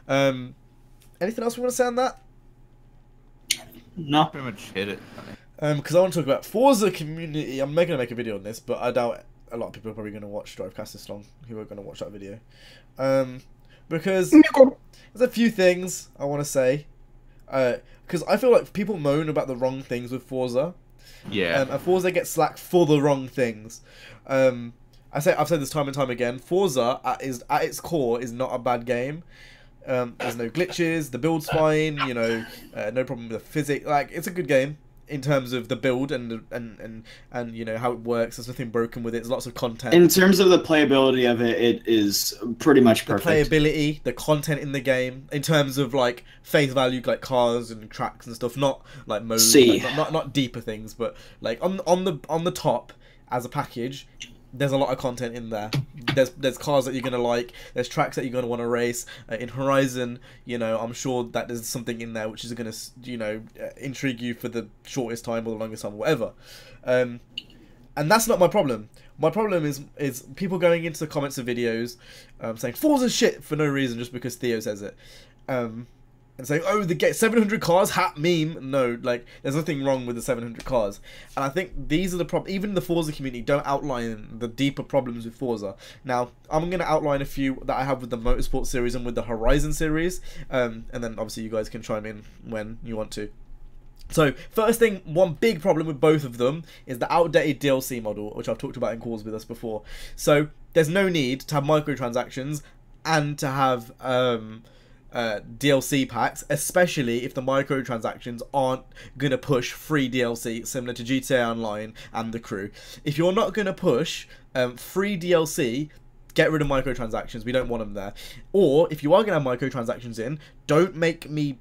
Anything else we want to say on that? No. Pretty much hit it. Because I want to talk about Forza community. I'm going to make a video on this, but I doubt a lot of people are probably going to watch Drivecast this long who are going to watch that video. Because there's a few things I want to say. Because I feel like people moan about the wrong things with Forza. Yeah. And Forza gets slack for the wrong things. I've said this time and time again. Forza at its core is not a bad game. There's no glitches. The build's fine. You know, no problem with the physics. Like, it's a good game in terms of the build and you know how it works. There's nothing broken with it. There's lots of content. In terms of the playability of it, it is pretty much perfect. The playability, the content in the game, in terms of like face value, like cars and tracks and stuff, not like modes, like, not deeper things, but like on the top as a package. There's a lot of content in there. There's cars that you're gonna like. There's tracks that you're gonna want to race. In Horizon, you know, I'm sure that there's something in there which is gonna, you know, intrigue you for the shortest time or the longest time, or whatever. And that's not my problem. My problem is people going into the comments of videos, saying Forza's shit for no reason just because Theo says it. And saying, oh, the get 700 cars, hat meme. No, like, there's nothing wrong with the 700 cars. And I think these are the problems. Even the Forza community don't outline the deeper problems with Forza. Now, I'm going to outline a few that I have with the Motorsport series and with the Horizon series. And then, obviously, you guys can chime in when you want to. So, first thing, one big problem with both of them is the outdated DLC model, which I've talked about in calls with us before. So, there's no need to have microtransactions and to have DLC packs, especially if the microtransactions aren't going to push free DLC similar to GTA Online and The Crew. If you're not going to push free DLC, get rid of microtransactions. We don't want them there. Or, if you are going to have microtransactions in, don't make me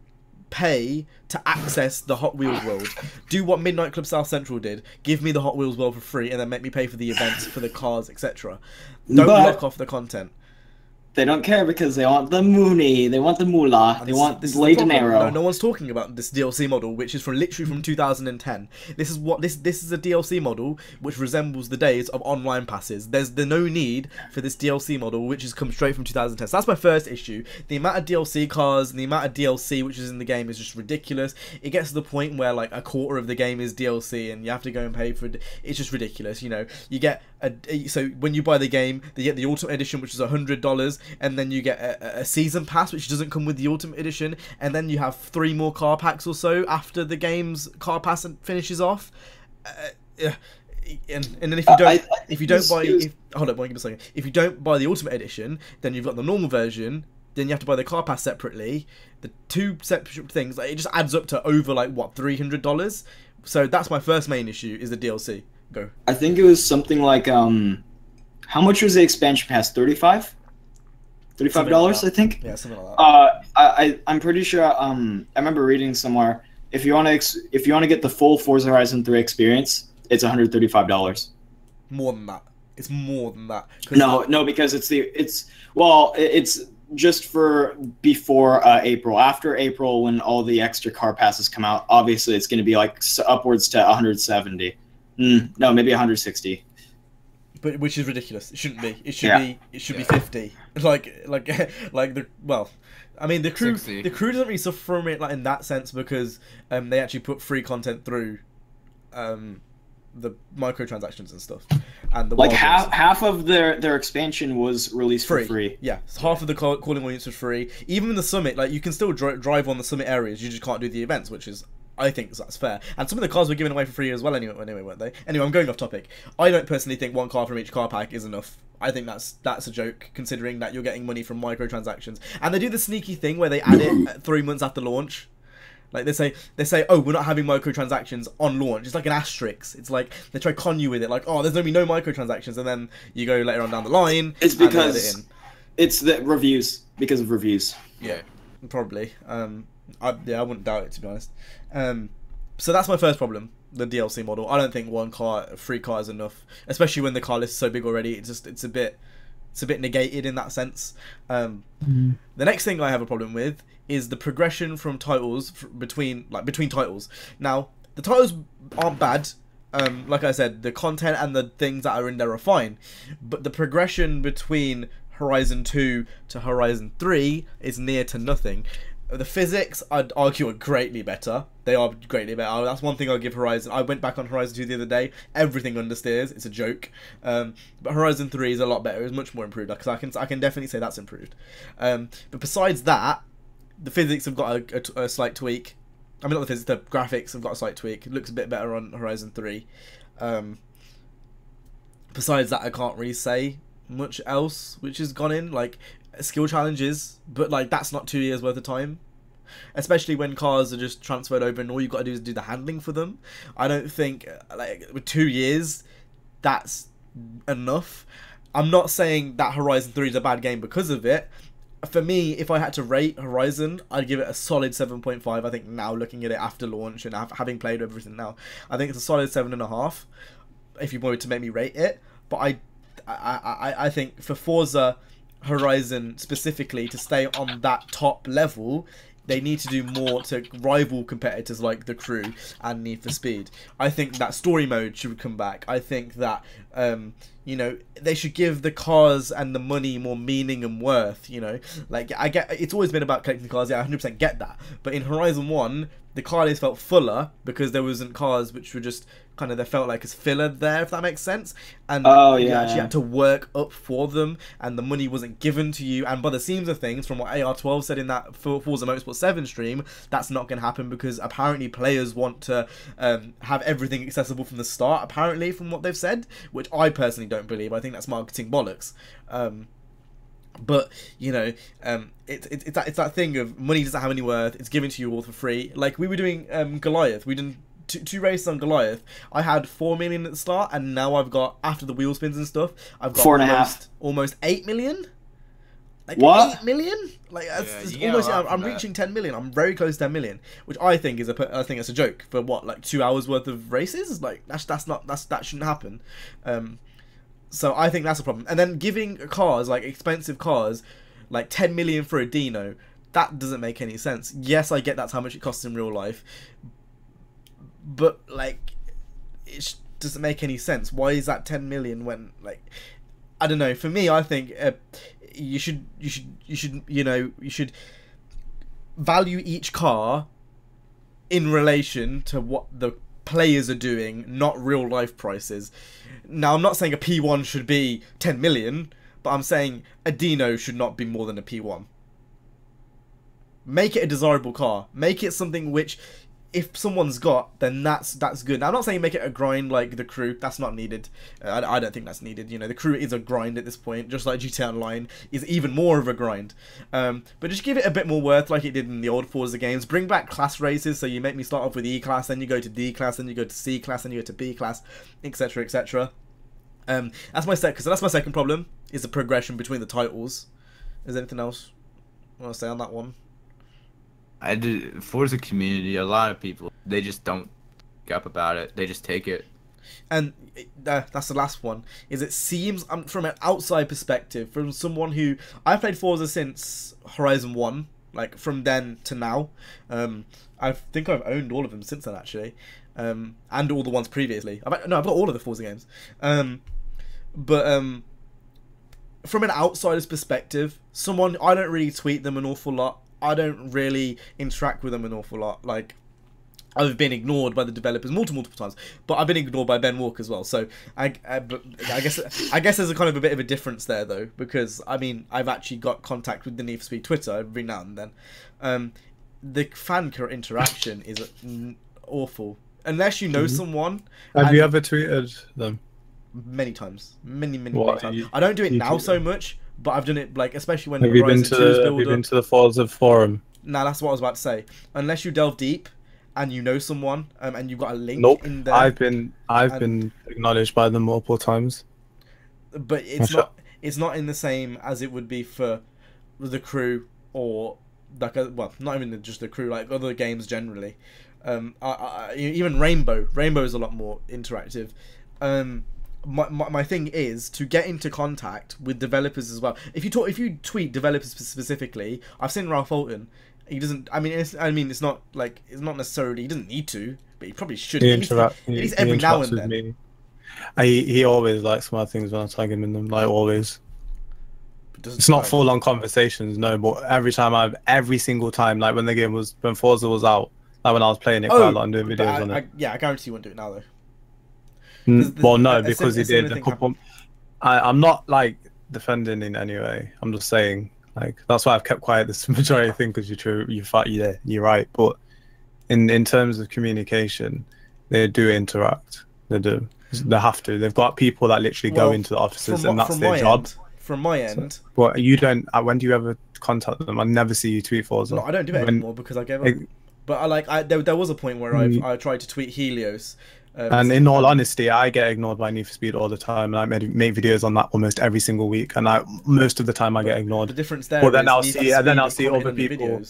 pay to access the Hot Wheels world. Do what Midnight Club South Central did. Give me the Hot Wheels world for free and then make me pay for the events, for the cars, etc. Don't lock off the content. They don't care because they want the Mooney, they want the Moolah, they want this Le Dinero. No one's talking about this DLC model, which is literally from 2010. This is a DLC model which resembles the days of online passes. There's no need for this DLC model, which has come straight from 2010. So that's my first issue. The amount of DLC cars and the amount of DLC which is in the game is just ridiculous. It gets to the point where like a quarter of the game is DLC and you have to go and pay for it. It's just ridiculous. You know, you get so when you buy the game, you get the Ultimate Edition, which is $100. And then you get a season pass, which doesn't come with the Ultimate Edition, and then you have 3 more car packs or so after the game's car pass finishes off. And then if you don't buy the Ultimate Edition, then you've got the normal version. Then you have to buy the car pass separately. The 2 separate things, like, it just adds up to over like what, $300. So that's my first main issue, is the DLC. Go. I think it was something like how much was the expansion pass? $35, like I think. Yeah, something like that. I'm pretty sure. I remember reading somewhere, if you want to get the full Forza Horizon 3 experience, it's $135. More than that. It's more than that. No, because it's just for before April. After April, when all the extra car passes come out, obviously it's going to be like upwards to 170. No, maybe 160. But which is ridiculous. It shouldn't be. It should be 50. Like the I mean the crew 60. The crew doesn't really suffer from it like in that sense because they actually put free content through the microtransactions and stuff. And the half of their expansion was released for free. Yeah, half of the calling audience was free. Even in the summit, like you can still drive on the summit areas. You just can't do the events, which is I think that's fair. And some of the cars were given away for free as well anyway, weren't they? Anyway, I'm going off topic. I don't personally think one car from each car pack is enough. I think that's a joke, considering that you're getting money from microtransactions. And they do the sneaky thing where they add it 3 months after launch. Like they say, oh, we're not having microtransactions on launch. It's like an asterisk. It's like they try con you with it, like, oh, there's gonna be no microtransactions, and then you go later on down the line. It's because it's the reviews, because of reviews. Yeah, probably. I wouldn't doubt it, to be honest. So that's my first problem, the DLC model. I don't think a free car is enough, especially when the car list is so big already. It's a bit negated in that sense. The next thing I have a problem with is the progression from titles between titles. Now, the titles aren't bad. Like I said, the content and the things that are in there are fine, but the progression between Horizon 2 to Horizon 3 is near to nothing. The physics, I'd argue, are greatly better. They are greatly better. That's one thing I'll give Horizon. I went back on Horizon 2 the other day. Everything understeers. It's a joke. But Horizon 3 is a lot better. It's much more improved. Because I can definitely say that's improved. But besides that, the physics have got a slight tweak. I mean, not the physics, the graphics have got a slight tweak. It looks a bit better on Horizon 3. Besides that, I can't really say much else which has gone in. Like, skill challenges, but like that's not 2 years worth of time, especially when cars are just transferred over and all you've got to do is do the handling for them. I don't think like with 2 years that's enough. I'm not saying that Horizon 3 is a bad game because of it. For me, if I had to rate Horizon, I'd give it a solid 7.5. I think now, looking at it after launch and having played everything now, I think it's a solid 7.5 if you wanted to make me rate it. But I think for Forza Horizon specifically to stay on that top level, they need to do more to rival competitors like The Crew and Need for Speed. I think that story mode should come back. I think that you know, they should give the cars and the money more meaning and worth. You know, like I get it's always been about collecting cars. Yeah, I 100% get that. But in Horizon 1, the car list felt fuller because there wasn't cars which were just kind of, they felt like as filler there, if that makes sense. And you actually had to work up for them, and the money wasn't given to you. And by the seams of things, from what AR12 said in that Forza Motorsport 7 stream, that's not going to happen because apparently players want to have everything accessible from the start, apparently, from what they've said, which I personally don't believe. I think that's marketing bollocks. But you know, it's that thing of money doesn't have any worth. It's given to you all for free. Like we were doing Goliath. We did two races on Goliath. I had 4 million at the start, and now I've got, after the wheel spins and stuff, I've got 4.5, almost 8 million. Like what? 8 million? Like that's almost. I'm reaching 10 million. I'm very close to 10 million, which I think is I think it's a joke for what, like 2 hours worth of races. Like that shouldn't happen. So I think that's a problem. And then giving cars, like expensive cars, like 10 million for a Dino, that doesn't make any sense. Yes, I get that's how much it costs in real life, but like it doesn't make any sense. Why is that 10 million when, like, I don't know. For me, I think you should value each car in relation to what the players are doing, not real life prices. Now, I'm not saying a P1 should be 10 million, but I'm saying a Dino should not be more than a P1. Make it a desirable car. Make it something which, if someone's got, then that's good. Now, I'm not saying make it a grind like The Crew. That's not needed. I don't think that's needed. You know, The Crew is a grind at this point, just like GTA Online is even more of a grind. But just give it a bit more worth like it did in the old Forza games. Bring back class races, so you make me start off with E-Class, then you go to D-Class, then you go to C-Class, then you go to B-Class, etc, etc. That's my second problem, is the progression between the titles. Is there anything else I want to say on that one? Forza community, a lot of people, they just don't get up about it. They just take it. And that's the last one. Is it seems, from an outside perspective, from someone who, I've played Forza since Horizon 1, like from then to now. I think I've owned all of them since then, actually, and all the ones previously. I've got all of the Forza games. But from an outsider's perspective, someone, I don't really tweet them an awful lot. I don't really interact with them an awful lot. Like, I've been ignored by the developers multiple times, but I've been ignored by Ben Walker as well. So I guess there's a kind of a bit of a difference there, though, because I mean, I've actually got contact with the Need for Speed Twitter every now and then. The fan interaction is awful. Unless you know someone. Have and you ever tweeted them? Many times, many What, times. you- I don't do it you now tweet so them? much, but I've done it like especially when Have you been Horizon to 2's the build Have you been up. to the Forza forum? Nah, that's what I was about to say. Unless you delve deep and you know someone, and you've got a link Nope. in there. I've been and- been acknowledged by them multiple times. But it's not in the same as it would be for the crew or like well, not even just the crew, like other games generally. Even Rainbow is a lot more interactive. My thing is to get into contact with developers as well. If you tweet developers specifically, I've seen Ralph Fulton. He doesn't. It's not like it's not necessarily. He doesn't need to, but he probably should. He At least he every now interacts and with then. me. He always likes my things when I tag him in them. Like always. It's not full on conversations, no. But every single time, like when Forza was out, like when I was playing it quite a lot and doing videos on it. I guarantee you won't do it now though. Well, no, because he similar did a thing couple. I'm not like defending in any way. I'm just saying, like that's why I've kept quiet this majority thing because you're true. You're right. But in terms of communication, they do interact. They do. They have to. They've got people that literally go into the offices and that's their job. From my end. So, but you don't. When do you ever contact them? I never see you tweet Forza. No, I don't do it anymore because I gave up. But there was a point where I tried to tweet Helios. And in all honesty, I get ignored by Need for Speed all the time, and I make videos on that almost every single week, and most of the time I get ignored. The difference there. But then I'll see other people.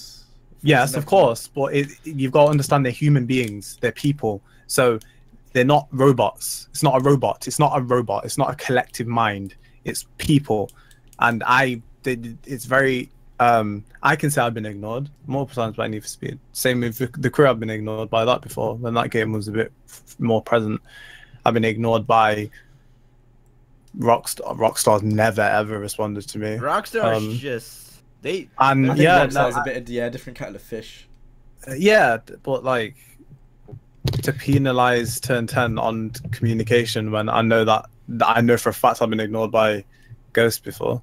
Yes, of course, but you've got to understand they're human beings, they're people, so they're not robots. It's not a robot. It's not a robot. It's not a collective mind. It's people, and it's very. I can say I've been ignored multiple times by Need for Speed. Same with the crew. I've been ignored by that before when that game was a bit more present. I've been ignored by Rockstar. Rockstar's never ever responded to me. Rockstar is just they. And I think Rockstar's a bit of different kettle of fish. Yeah, but like to penalize Turn 10 on communication when I know for a fact I've been ignored by Ghost before.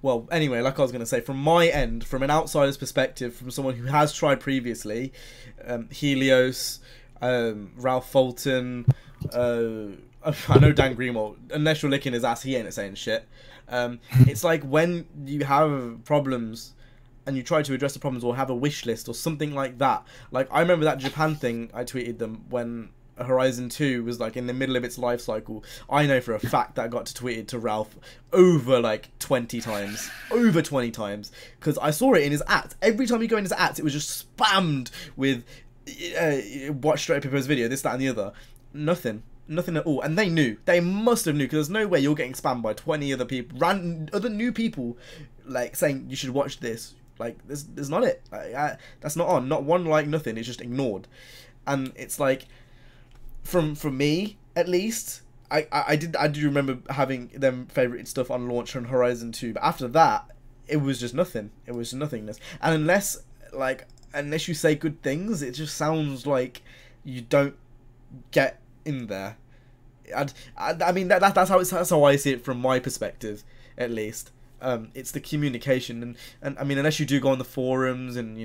Well, anyway, like I was going to say, from my end, from an outsider's perspective, from someone who has tried previously, Helios, Ralph Fulton, I know Dan Greenwald, unless you're licking his ass, he ain't saying shit. It's like when you have problems and you try to address the problems or have a wish list or something like that. Like, I remember that Japan thing I tweeted them when Horizon 2 was like in the middle of its life cycle. I know for a fact that I got to tweet it to Ralph over like 20 times. Over 20 times. Because I saw it in his ads. Every time you go in his ads, it was just spammed with watch StraightUpHippo's video, this, that, and the other. Nothing at all. And they knew. They must have knew, because there's no way you're getting spammed by 20 other people, other new people, like saying you should watch this. Like, there's not it. Like, that's not on. Not one like, nothing. It's just ignored. And it's like, from me at least, I do remember having them favorited stuff on launch on Horizon 2, but after that it was just nothing. It was nothingness. And unless you say good things, it just sounds like you don't get in there. I mean that's how I see it from my perspective, at least. It's the communication, and I mean, unless you do go on the forums and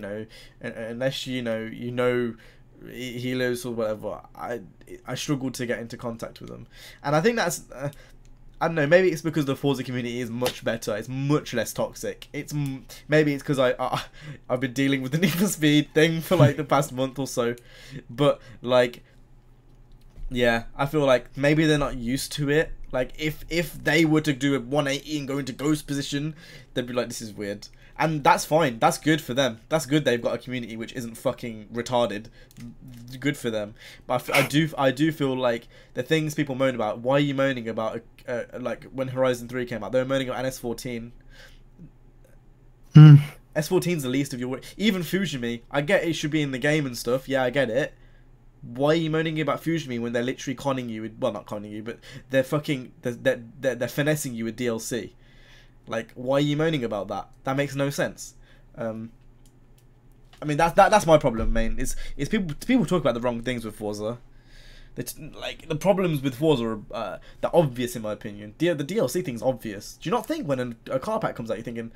unless you know Helios or whatever, I struggled to get into contact with them. And I think that's I don't know, maybe it's because the Forza community is much better, it's much less toxic. Maybe it's because I've been dealing with the Need for Speed thing for like the past month or so, but like, yeah, I feel like maybe they're not used to it. Like, if they were to do a 180 and go into ghost position, they'd be like, this is weird. And that's fine. That's good for them. That's good they've got a community which isn't fucking retarded. Good for them. But I do feel like the things people moan about, why are you moaning about, like, when Horizon 3 came out, they were moaning about NS14. S14's the least of your... Even Fujimi, I get it should be in the game and stuff. Yeah, I get it. Why are you moaning about Fujimi when they're literally conning you with... Well, not conning you, but they're fucking... They're finessing you with DLC. Like, why are you moaning about that? That makes no sense. I mean, that's my problem, man. Is people talk about the wrong things with Forza. Like, the problems with Forza are they're obvious in my opinion. The DLC thing's obvious. Do you not think when a car pack comes out, you're thinking,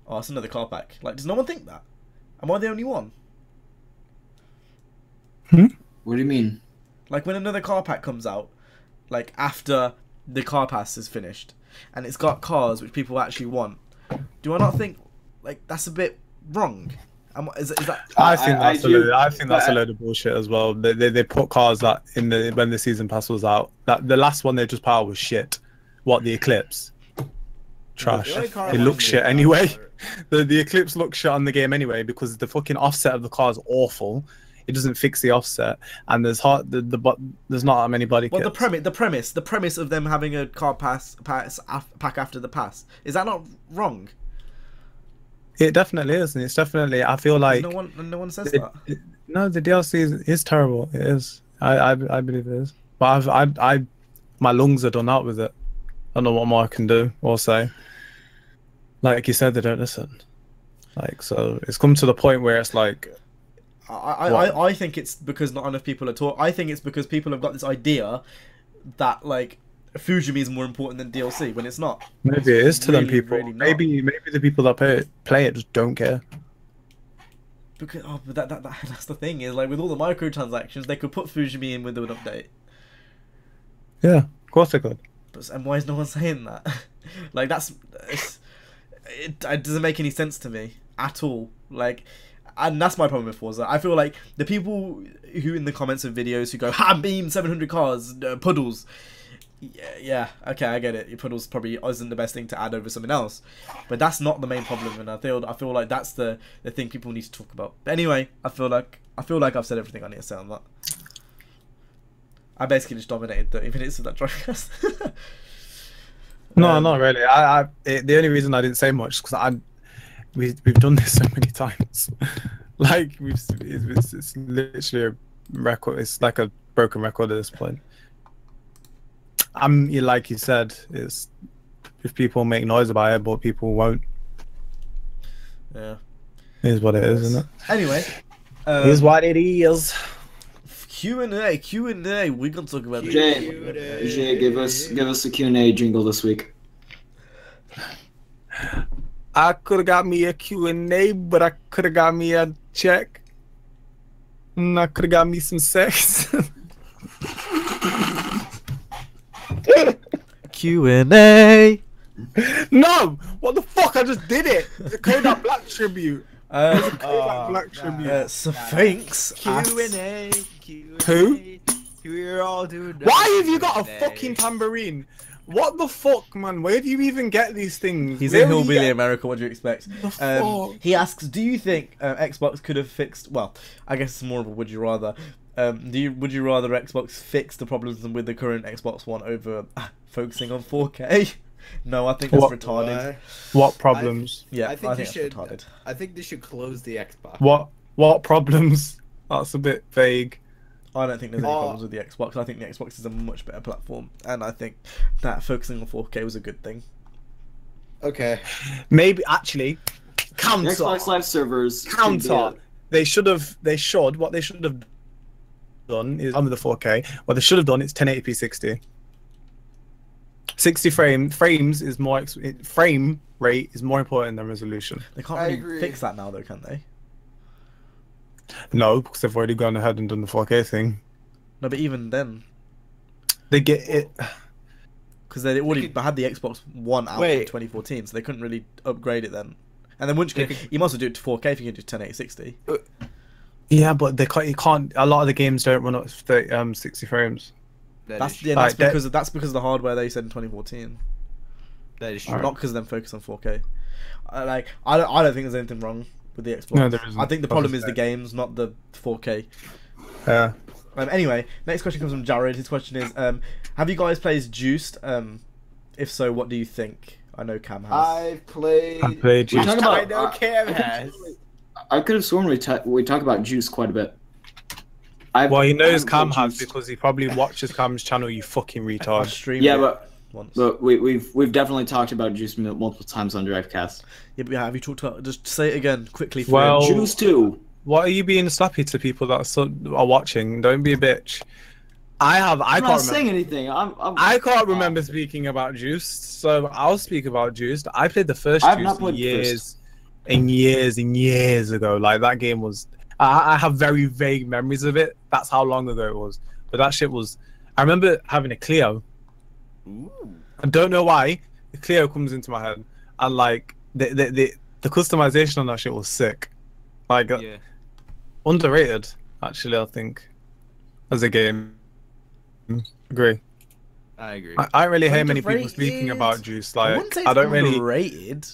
oh, it's another car pack? Like, does no one think that? Am I the only one? What do you mean? Like when another car pack comes out, like after the car pass is finished, and it's got cars which people actually want. Do I not think like that's a bit wrong? Is that? I think that's a load of bullshit as well. They put cars that when the season pass was out. That the last one they just put out was shit. What, the Eclipse? Trash. It looks shit anyway. The Eclipse looks shit on the game anyway because the fucking offset of the car is awful. It doesn't fix the offset, and there's not that many body kits. Well, the premise of them having a car pack after the pass, is that not wrong? It definitely is, and it's definitely. I feel like no one says that. No, the DLC is terrible. It is. I believe it is. But my lungs are done out with it. I don't know what more I can do or say. Like you said, they don't listen. Like, so it's come to the point where it's like. I think it's because not enough people are taught. I think it's because people have got this idea that like Fujimi is more important than DLC when it's not. Maybe it is to them people. Really maybe the people that play it just don't care. Because but that's the thing is like with all the microtransactions they could put Fujimi in with an update. Yeah, of course they could. And why is no one saying that? Like it doesn't make any sense to me at all. Like. And that's my problem with Forza. I feel like the people who in the comments of videos who go, "Ha, beam 700 cars, puddles." Yeah, okay, I get it. Your puddles probably isn't the best thing to add over something else, but that's not the main problem. And I feel like that's the thing people need to talk about. But anyway, I feel like I've said everything I need to say on that. I basically just dominated 30 minutes of that Drivecast. No, not really. The only reason I didn't say much is because we've done this so many times. Like it's literally a record. It's like a broken record at this point. Like you said, it's if people make noise about it, but people won't. Yeah, it is what it is, isn't it? Anyway, it is what it is. Q&A. We can talk about Jay, give us a Q&A jingle this week. I could have got me a Q&A, but I could have got me a check. And I could have got me some sex. Q&A. No! What the fuck? I just did it. The Kodak Black tribute. Black tribute. Sphinx. Q&A. Who? We're all doing. Why have you got a fucking tambourine? What the fuck, man? Where do you even get these things? He's in Hillbilly America, what do you expect? Fuck? He asks, do you think Xbox could have fixed... Well, I guess it's more of a would you rather. Would you rather Xbox fix the problems with the current Xbox One over focusing on 4K? No, I think that's retarded. What problems? I think that's retarded. I think they should close the Xbox. What problems? That's a bit vague. I don't think there's any problems with the Xbox. I think the Xbox is a much better platform, and I think that focusing on 4K was a good thing. Okay. Maybe actually, counter. Xbox Live servers. Counter. What they should have done is under the 4K. What they should have done is 1080p 60. 60 frames is more frame rate is more important than resolution. They can't really fix that now, though, can they? No, because they've already gone ahead and done the 4K thing. No, but even then, they get it because they already had the Xbox One out in 2014, so they couldn't really upgrade it then. And then once you might as well do it to 4K if you can do 1080 60. Yeah, but they can't. You can't. A lot of the games don't run up 60 frames. That's because of the hardware they said in 2014. That is true. Not because of them focus on 4K. I don't think there's anything wrong with the Xbox. No, there isn't. I think the problem is the games, not the 4K. Yeah. Anyway, next question comes from Jared. His question is, have you guys played Juiced? If so, what do you think? I know Cam has. I've played Juiced. I know Cam has. I could have sworn we talk about Juice quite a bit. Well, he knows Cam has because he probably watches Cam's channel. You fucking retard. Yeah, but we've definitely talked about Juice multiple times on Drivecast. Yeah, but have you talked about? Just say it again quickly. Well, Juice 2. What are you being slappy to people that are watching? Don't be a bitch. I'm not saying anything. I can't remember speaking about Juice, so I'll speak about Juice. I played the first Juice years and years ago. Like that game was. I have very vague memories of it. That's how long ago it was. But that shit was. I remember having a Clio. Ooh. I don't know why the Clio comes into my head, and like the customization on that shit was sick. Like Yeah. underrated, actually. I think as a game. Agree. I agree. I don't really hear many people Underrated. speaking about Juice. I Like wouldn't say I it's don't really. underrated.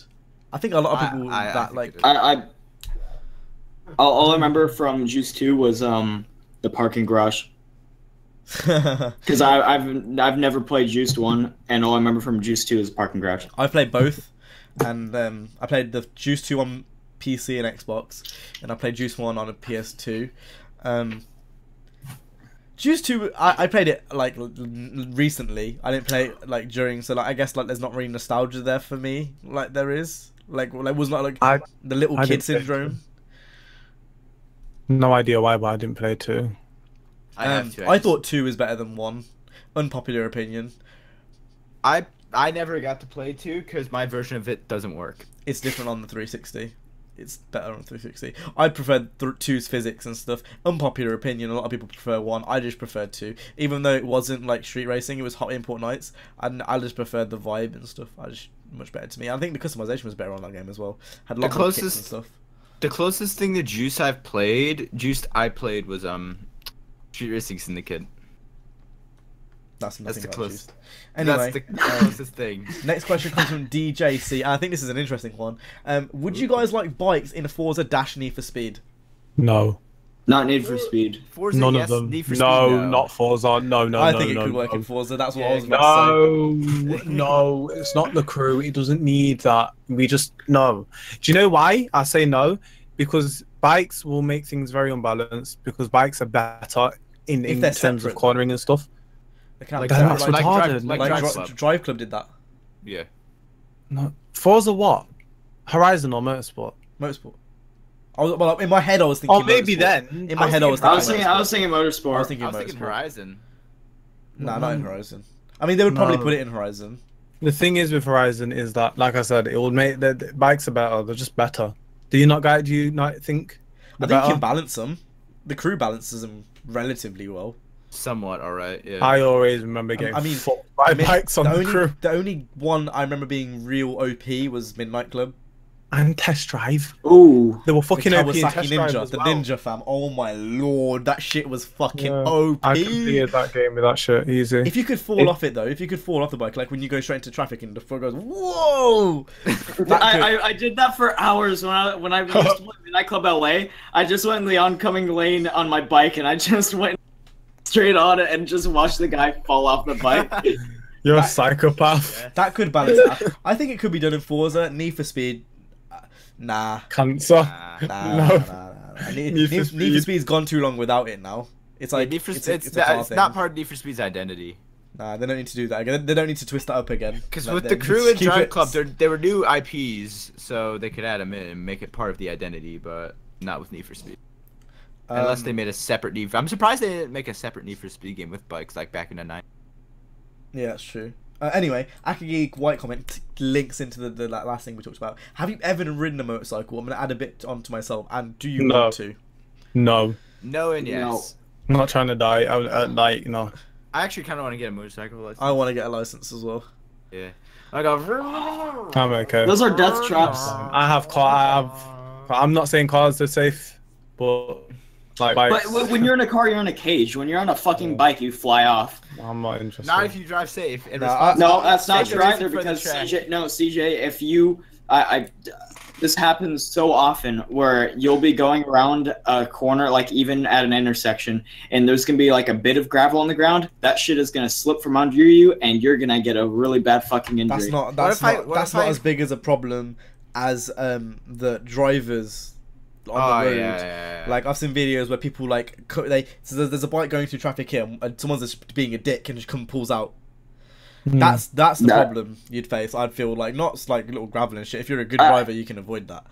I think a lot of people I that think like. it is. All I remember from Juice 2 was the parking garage. Because I've never played Juice 1, and all I remember from Juice 2 is parking garage. I played both, and I played the Juice 2 on PC and Xbox, and I played Juice 1 on a PS2. Juice 2, I played it like recently. I didn't play it like during, so like I guess like there's not really nostalgia there for me. Like there is, like was not like the little I kid didn't play it. syndrome. No idea why, but I didn't play 2. I thought 2 was better than 1. Unpopular opinion. I never got to play 2 because my version of it doesn't work. It's different on the 360. It's better on 360. I preferred 2's physics and stuff. Unpopular opinion, a lot of people prefer 1. I just preferred 2. Even though it wasn't like street racing, it was Hot Import Nights, and I just preferred the vibe and stuff. Much better to me. I think the customization was better on that game as well. Had a lot more kits and stuff. The closest thing to Juice I played was Street Racing Syndicate. That's nothing the about close- Juice. Anyway, That's the closest thing. next question comes from DJC. I think this is an interesting one. Would you guys like bikes in a Forza Dash Need for Speed? No, Not Need for Speed. Forza, none yes, of them. Need for Speed, No, not Forza. No, I no, think no, it could no, work no. in Forza. That's what Yeah, I was about to say. No, it's not the crew. It doesn't need that. We just no. Do you know why I say no? Because bikes will make things very unbalanced. Because bikes are better in they're terms separate. of cornering and stuff. They can't Like, be that's separate. retarded. Like Drive Drive Club. Drive Club did that. Yeah. No, Forza what? Horizon or Motorsport? Motorsport. Well, in my head I was thinking. Oh, maybe Motorsport. then. In my head I was I was thinking. thinking Motorsport. I was thinking I was thinking Motorsport. Horizon. Nah, not in Horizon. I mean, they would probably No. put it in Horizon. The thing is with Horizon is that, like I said, it will make the bikes are better. They're just better. Do you not think? I they're think you better? can balance them. The crew balances them relatively well. Somewhat alright, yeah. I always remember getting I mean, fucked by bikes on the crew. The only one I remember being real OP was Midnight Club. And Test Drive. Ooh. They were The fucking OP in Kawasaki Test Drive Ninja, as the well. Ninja fam. Oh my lord, that shit was fucking Yeah, OP. I completed that game with that shit easy. If you could fall off it though, if you could fall off the bike, like when you go straight into traffic and the floor goes, whoa! I did that for hours when I used to play Midnight Club LA. I just went in the oncoming lane on my bike and I just went straight on it and just watched the guy fall off the bike. You're a psychopath. That could balance that. I think it could be done in Forza. Need for Speed. Nah. Cancer. Nah. Need for Speed. Speed's gone too long without it now. It's like Need for it's Speed, a car it's thing. not part of Need for Speed's identity. Nah, they don't need to do that again. They don't need to twist that up again. Because Like, with they the just crew and keep Drive it- Club, they were new IPs, so they could add them in and make it part of the identity, but not with Need for Speed. Unless they made a separate Need for... I'm surprised they didn't make a separate Need for Speed game with bikes like back in the 90s. Yeah, that's true. Anyway, Akagi White comment links into the last thing we talked about. Have you ever ridden a motorcycle? I'm going to add a bit onto myself. And do you No. want to? No. No and yes. I'm not trying to die at night, no. I actually kind of want to get a motorcycle license. I want to get a license as well. Yeah. I go... I'm okay. Those are death traps. I'm not saying cars are safe, but like bikes, But when you're in a car, you're in a cage. When you're on a fucking bike, you fly off. I'm not interested. Not if you drive safe and No, responsibly. No, that's not Safe true and either for the because trash. CJ, if you, this happens so often where you'll be going around a corner, like even at an intersection, and there's gonna be like a bit of gravel on the ground. That shit is gonna slip from under you, and you're gonna get a really bad fucking injury. That's not What that's if not I- as big as a problem as the drivers on the road. Yeah. Like I've seen videos where people like so there's a bike going through traffic here and someone's just being a dick and just pulls out. That's the problem you'd face. I'd feel like not like little gravel and shit. If you're a good driver, you can avoid that.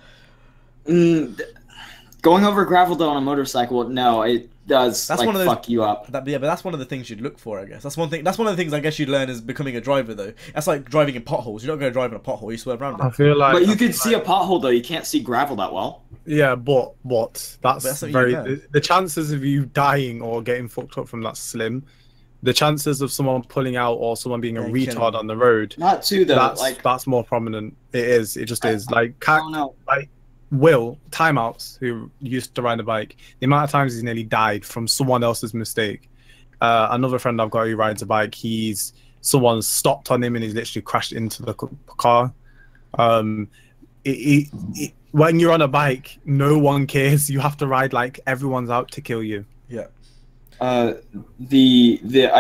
Going over gravel though on a motorcycle, no, it does That's like one of those- fuck you up. But that's one of the things you'd look for, I guess. That's one thing. That's one of the things I guess you'd learn is becoming a driver, though. That's like driving in potholes. You're not going to drive in a pothole. You swerve around I it. feel like. But you can see a pothole though. You can't see gravel that well. Yeah, but that's that's what you very meant. the chances of you dying or getting fucked up from that's slim. The chances of someone pulling out or someone being a Yeah, retard killing. on the road, Not too though. Like that's more prominent. It is. It just is. Like I don't know. like Will Timeouts, who used to ride a bike, the amount of times he's nearly died from someone else's mistake. Another friend I've got who rides a bike, someone stopped on him and he's literally crashed into the car. When you're on a bike, no one cares. You have to ride like everyone's out to kill you. Yeah. I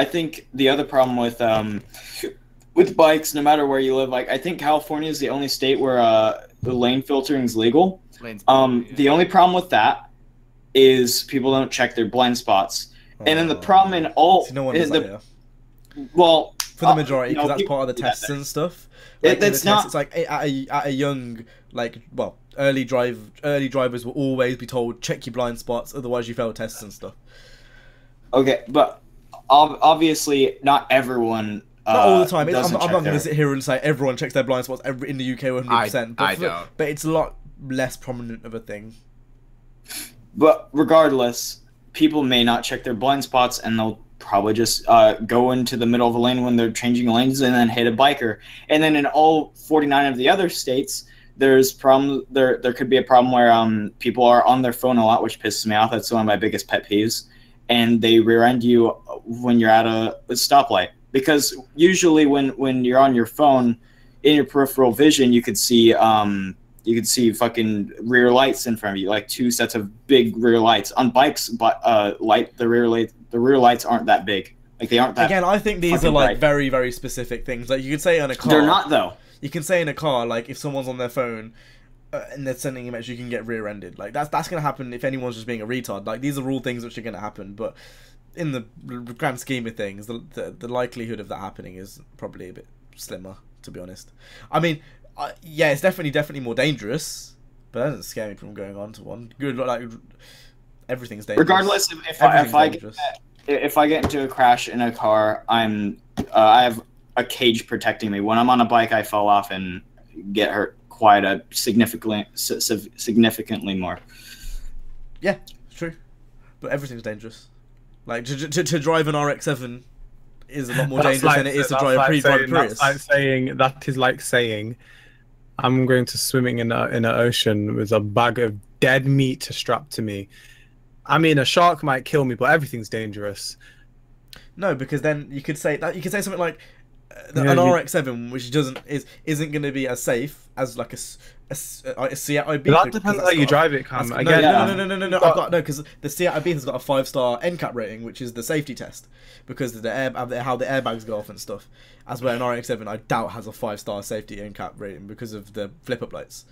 think the other problem with bikes, no matter where you live, like I think California is the only state where the lane filtering is legal. The only problem with that is people don't check their blind spots, and then the problem in all no one is well, for the majority, because that's part of the tests and stuff. Like, it's not. It's like at a young, like, well, early drivers will always be told check your blind spots, otherwise you fail tests and stuff. Okay, but obviously not everyone. Not all the time. I'm doesn't not check going to their- sit here and say everyone checks their blind spots in the UK 100%. I don't. But it's a lot less prominent of a thing. But regardless, people may not check their blind spots, and they'll probably just go into the middle of a lane when they're changing lanes and then hit a biker. And then in all 49 of the other states, there's problem. There could be a problem where people are on their phone a lot, which pisses me off. That's one of my biggest pet peeves. And they rear end you when you're at a stoplight. Because usually when you're on your phone, in your peripheral vision, you could see fucking rear lights in front of you, like two sets of big rear lights. On bikes, but the rear lights aren't that big. Like they aren't that. Again, I think these are like bright. very, very specific things. Like you could say on a car. They're not though. You can say in a car, like if someone's on their phone and they're sending a message, you can get rear-ended. Like that's gonna happen if anyone's just being a retard. Like these are all things which are gonna happen, but in the grand scheme of things, the likelihood of that happening is probably a bit slimmer, to be honest. I mean, yeah, it's definitely more dangerous, but that doesn't scare me from going on to one. Good, like everything's dangerous. Regardless, if I get into a crash in a car, I have a cage protecting me. When I'm on a bike, I fall off and get hurt significantly more. Yeah, true, but everything's dangerous. Like to drive an RX-7 is a lot more dangerous than it is to drive a pre-private Prius. That is like saying, I'm going to swimming in an ocean with a bag of dead meat strapped to me. I mean, a shark might kill me, but everything's dangerous. No, because then you could say something like an RX-7, which isn't going to be as safe as like a Seat Ibiza. That depends how you drive it, Cam. Again, no, because the Seat Ibiza has got a 5-star NCAP rating, which is the safety test, because of how the airbags go off and stuff. As where an RX-7, I doubt, has a 5-star safety NCAP rating because of the flip-up lights.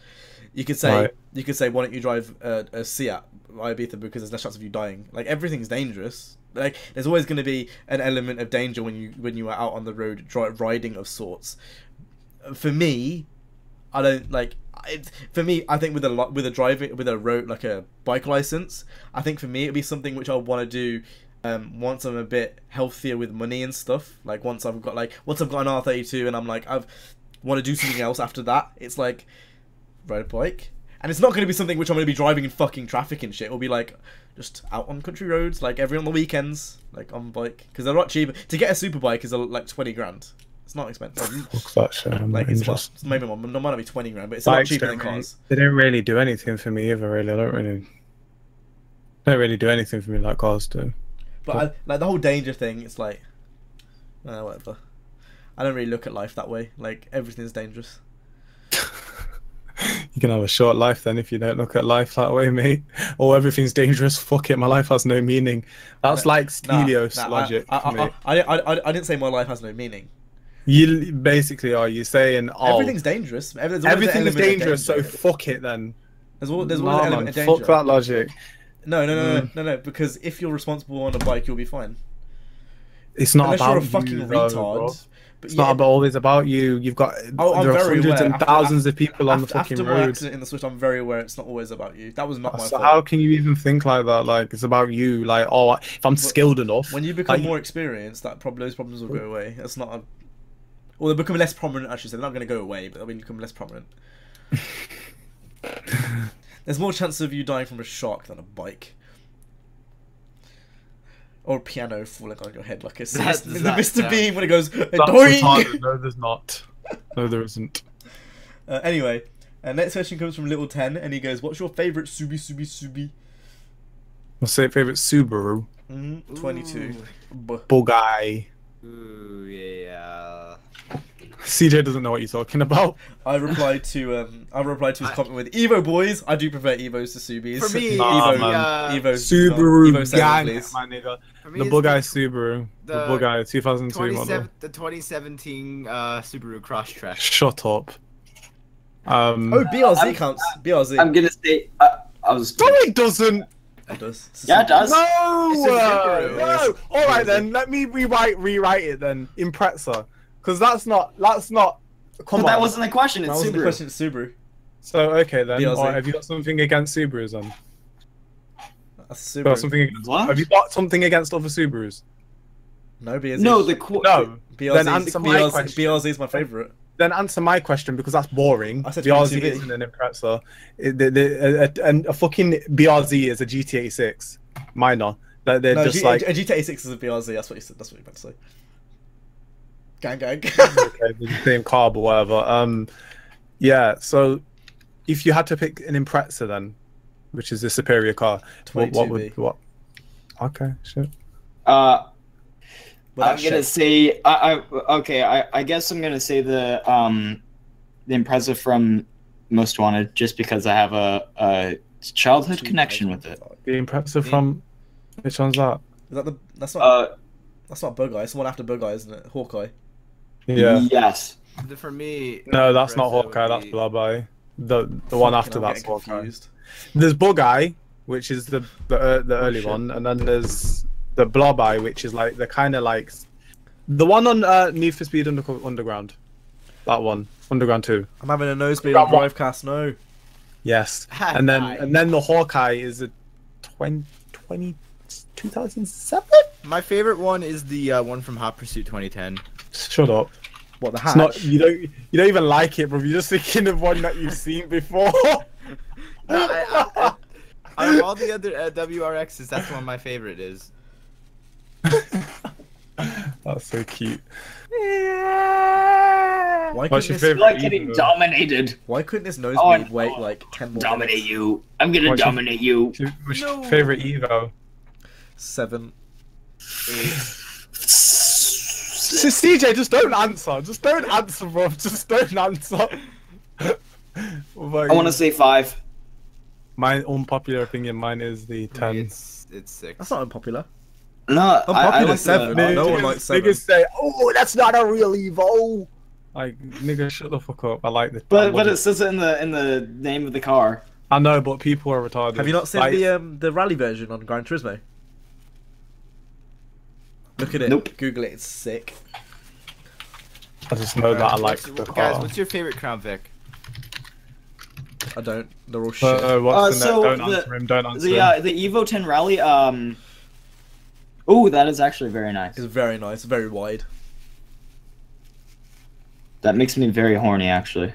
You could say, why don't you drive a Seat Ibiza because there's less chance of you dying. Like everything's dangerous. Like there's always going to be an element of danger when you are out on the road riding of sorts. For me, I don't like. For me, I think with a bike license, I think for me it'd be something which I want to do once I'm a bit healthier with money and stuff. Like once I've got an R32 and I'm like I want to do something else after that. It's like ride a bike, and it's not going to be something which I'm going to be driving in fucking traffic and shit. It'll be like just out on country roads, like every on the weekends, like on bike, because they're a lot cheaper. To get a super bike is like 20 grand. It's not expensive. Fuck that shit. Like it's maybe more, no, might be 20 grand, but it's a lot cheaper than cars. They don't really do anything for me either. Really, I don't really do anything for me like cars do. But like the whole danger thing, it's like, whatever. I don't really look at life that way. Like everything's dangerous. You can have a short life then if you don't look at life that way, mate. Or everything's dangerous. Fuck it, my life has no meaning. That's like Stelios logic. I didn't say my life has no meaning. You basically are. You saying everything's dangerous. Everything is dangerous, so fuck it then. There's always an element of danger. Fuck that logic. No. Because if you're responsible on a bike, you'll be fine. It's not unless about you're a fucking you, retard. Bro. It's not always about you. You've got there are hundreds and thousands of people on the fucking road. After my accident in the Switch, I'm very aware it's not always about you. That was not my fault. So how can you even think like that? Like it's about you. Like if I'm skilled enough. When you become more experienced, those problems will go away. That's not a. Or they'll become less prominent. I should say they're not going to go away, but they'll become less prominent. There's more chance of you dying from a shark than a bike. Or a piano falling on your head like a Mr. Bean when it goes doink! No, there's not. No, there isn't. Anyway, next question comes from Little 10, and he goes, "What's your favorite Subi?" What's your favorite Subaru? 22. Bugatti. Ooh, yeah. CJ doesn't know what you're talking about. I replied to his comment with Evo boys. I do prefer Evos to Subis. For me, Evo Subaru Evo 7, gang, please. my nigga. For me, The it's Bugatti Subaru. The Bugatti 2002 model. The 2017 Subaru Crosstrek. Shut up. Oh, BRZ counts. BRZ. I'm gonna say I was. No, it doesn't. It does. Yeah, it does. No. It's a Subaru. No. All right then. Let me rewrite it then. Impreza. Because that's not. Come on. That wasn't the question. It's That wasn't Subaru. the question. It's Subaru. So okay then. BRZ. Or have you got something against Subarus then? That's Got Subaru. something against, What? have you got something against other Subarus? No, BRZ. No, No. Then answer my question. BRZ is my favorite. Then answer my question because that's boring. I said BRZ 22B. isn't an Impreza. And a fucking BRZ is a GT86 minor. They're No, just like a GTA 6 is a BRZ. That's what you said. That's what you meant to say. Gang. okay, they're the same car or whatever. Yeah. So if you had to pick an Impreza then, which is the superior car, what 22B. would what? Okay, sure. I'm Without gonna shit. say I guess I'm gonna say the Impreza from Most Wanted just because I have a childhood connection with it. The Impreza from which one's that? Is that the? That's not Bug Eye. It's the one after Bug Eye, isn't it? Hawkeye. Yeah. Yes. For me, No, that's not Impreza would Hawkeye. That's be- Blabeye. The one after I'm that's getting Hawkeye. confused. There's Bugeye, which is the early shit. one, and then there's the Blobeye, which is like the kind of like the one on Need for Speed Underground. That one, Underground 2. I'm having a nosebleed on Drivecast. No. Yes, and then the Hawkeye is a 2007. My favorite one is the one from Hot Pursuit 2010. Shut up. What the It's hatch? not you don't even like it, bro. You're just thinking of one that you've seen before. No, out of all the other WRXs, that's the one my favorite is. That's so cute. Why What's couldn't your this, favorite? Like getting dominated. Why couldn't this Oh, nosebleed no. wait like 10 more Dominate minutes? you. I'm gonna What's your- dominate you. What's your favorite Evo? 7. So CJ, just don't answer. Just don't answer, bro. Just don't answer. I want to say 5. My unpopular opinion. Mine is the For me, 10. it's 6. That's not unpopular. No, Unpopular like 7. the- No one likes 7. Niggas say, "Oh, that's not a real Evo." Like, nigga, shut the fuck up. I like this. But it says it in the name of the car. I know, but people are retarded. Have you not seen Like, the rally version on Gran Turismo? Look at it. Nope. Google it. It's sick. I just know that I like the car. Guys, what's your favorite Crown Vic? I don't. They're all shit. What's the so Don't the- answer him. Don't answer The him. the Evo 10 Rally. Oh, that is actually very nice. It's very nice. Very wide. That makes me very horny, actually.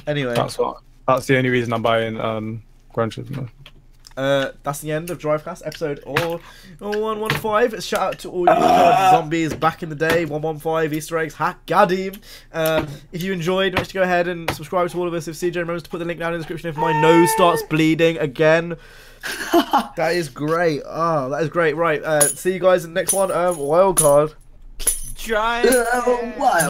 Anyway, That's the only reason I'm buying Gran Turismo. that's the end of Drivecast episode 115. Shout out to all you zombies back in the day. 115 Easter eggs. Hack Gadim. If you enjoyed, make sure to go ahead and subscribe to all of us. If CJ remembers to put the link down in the description if my nose starts bleeding again. That is great. Oh, that is great. Right. See you guys in the next one. Wild card. Drive. Wow.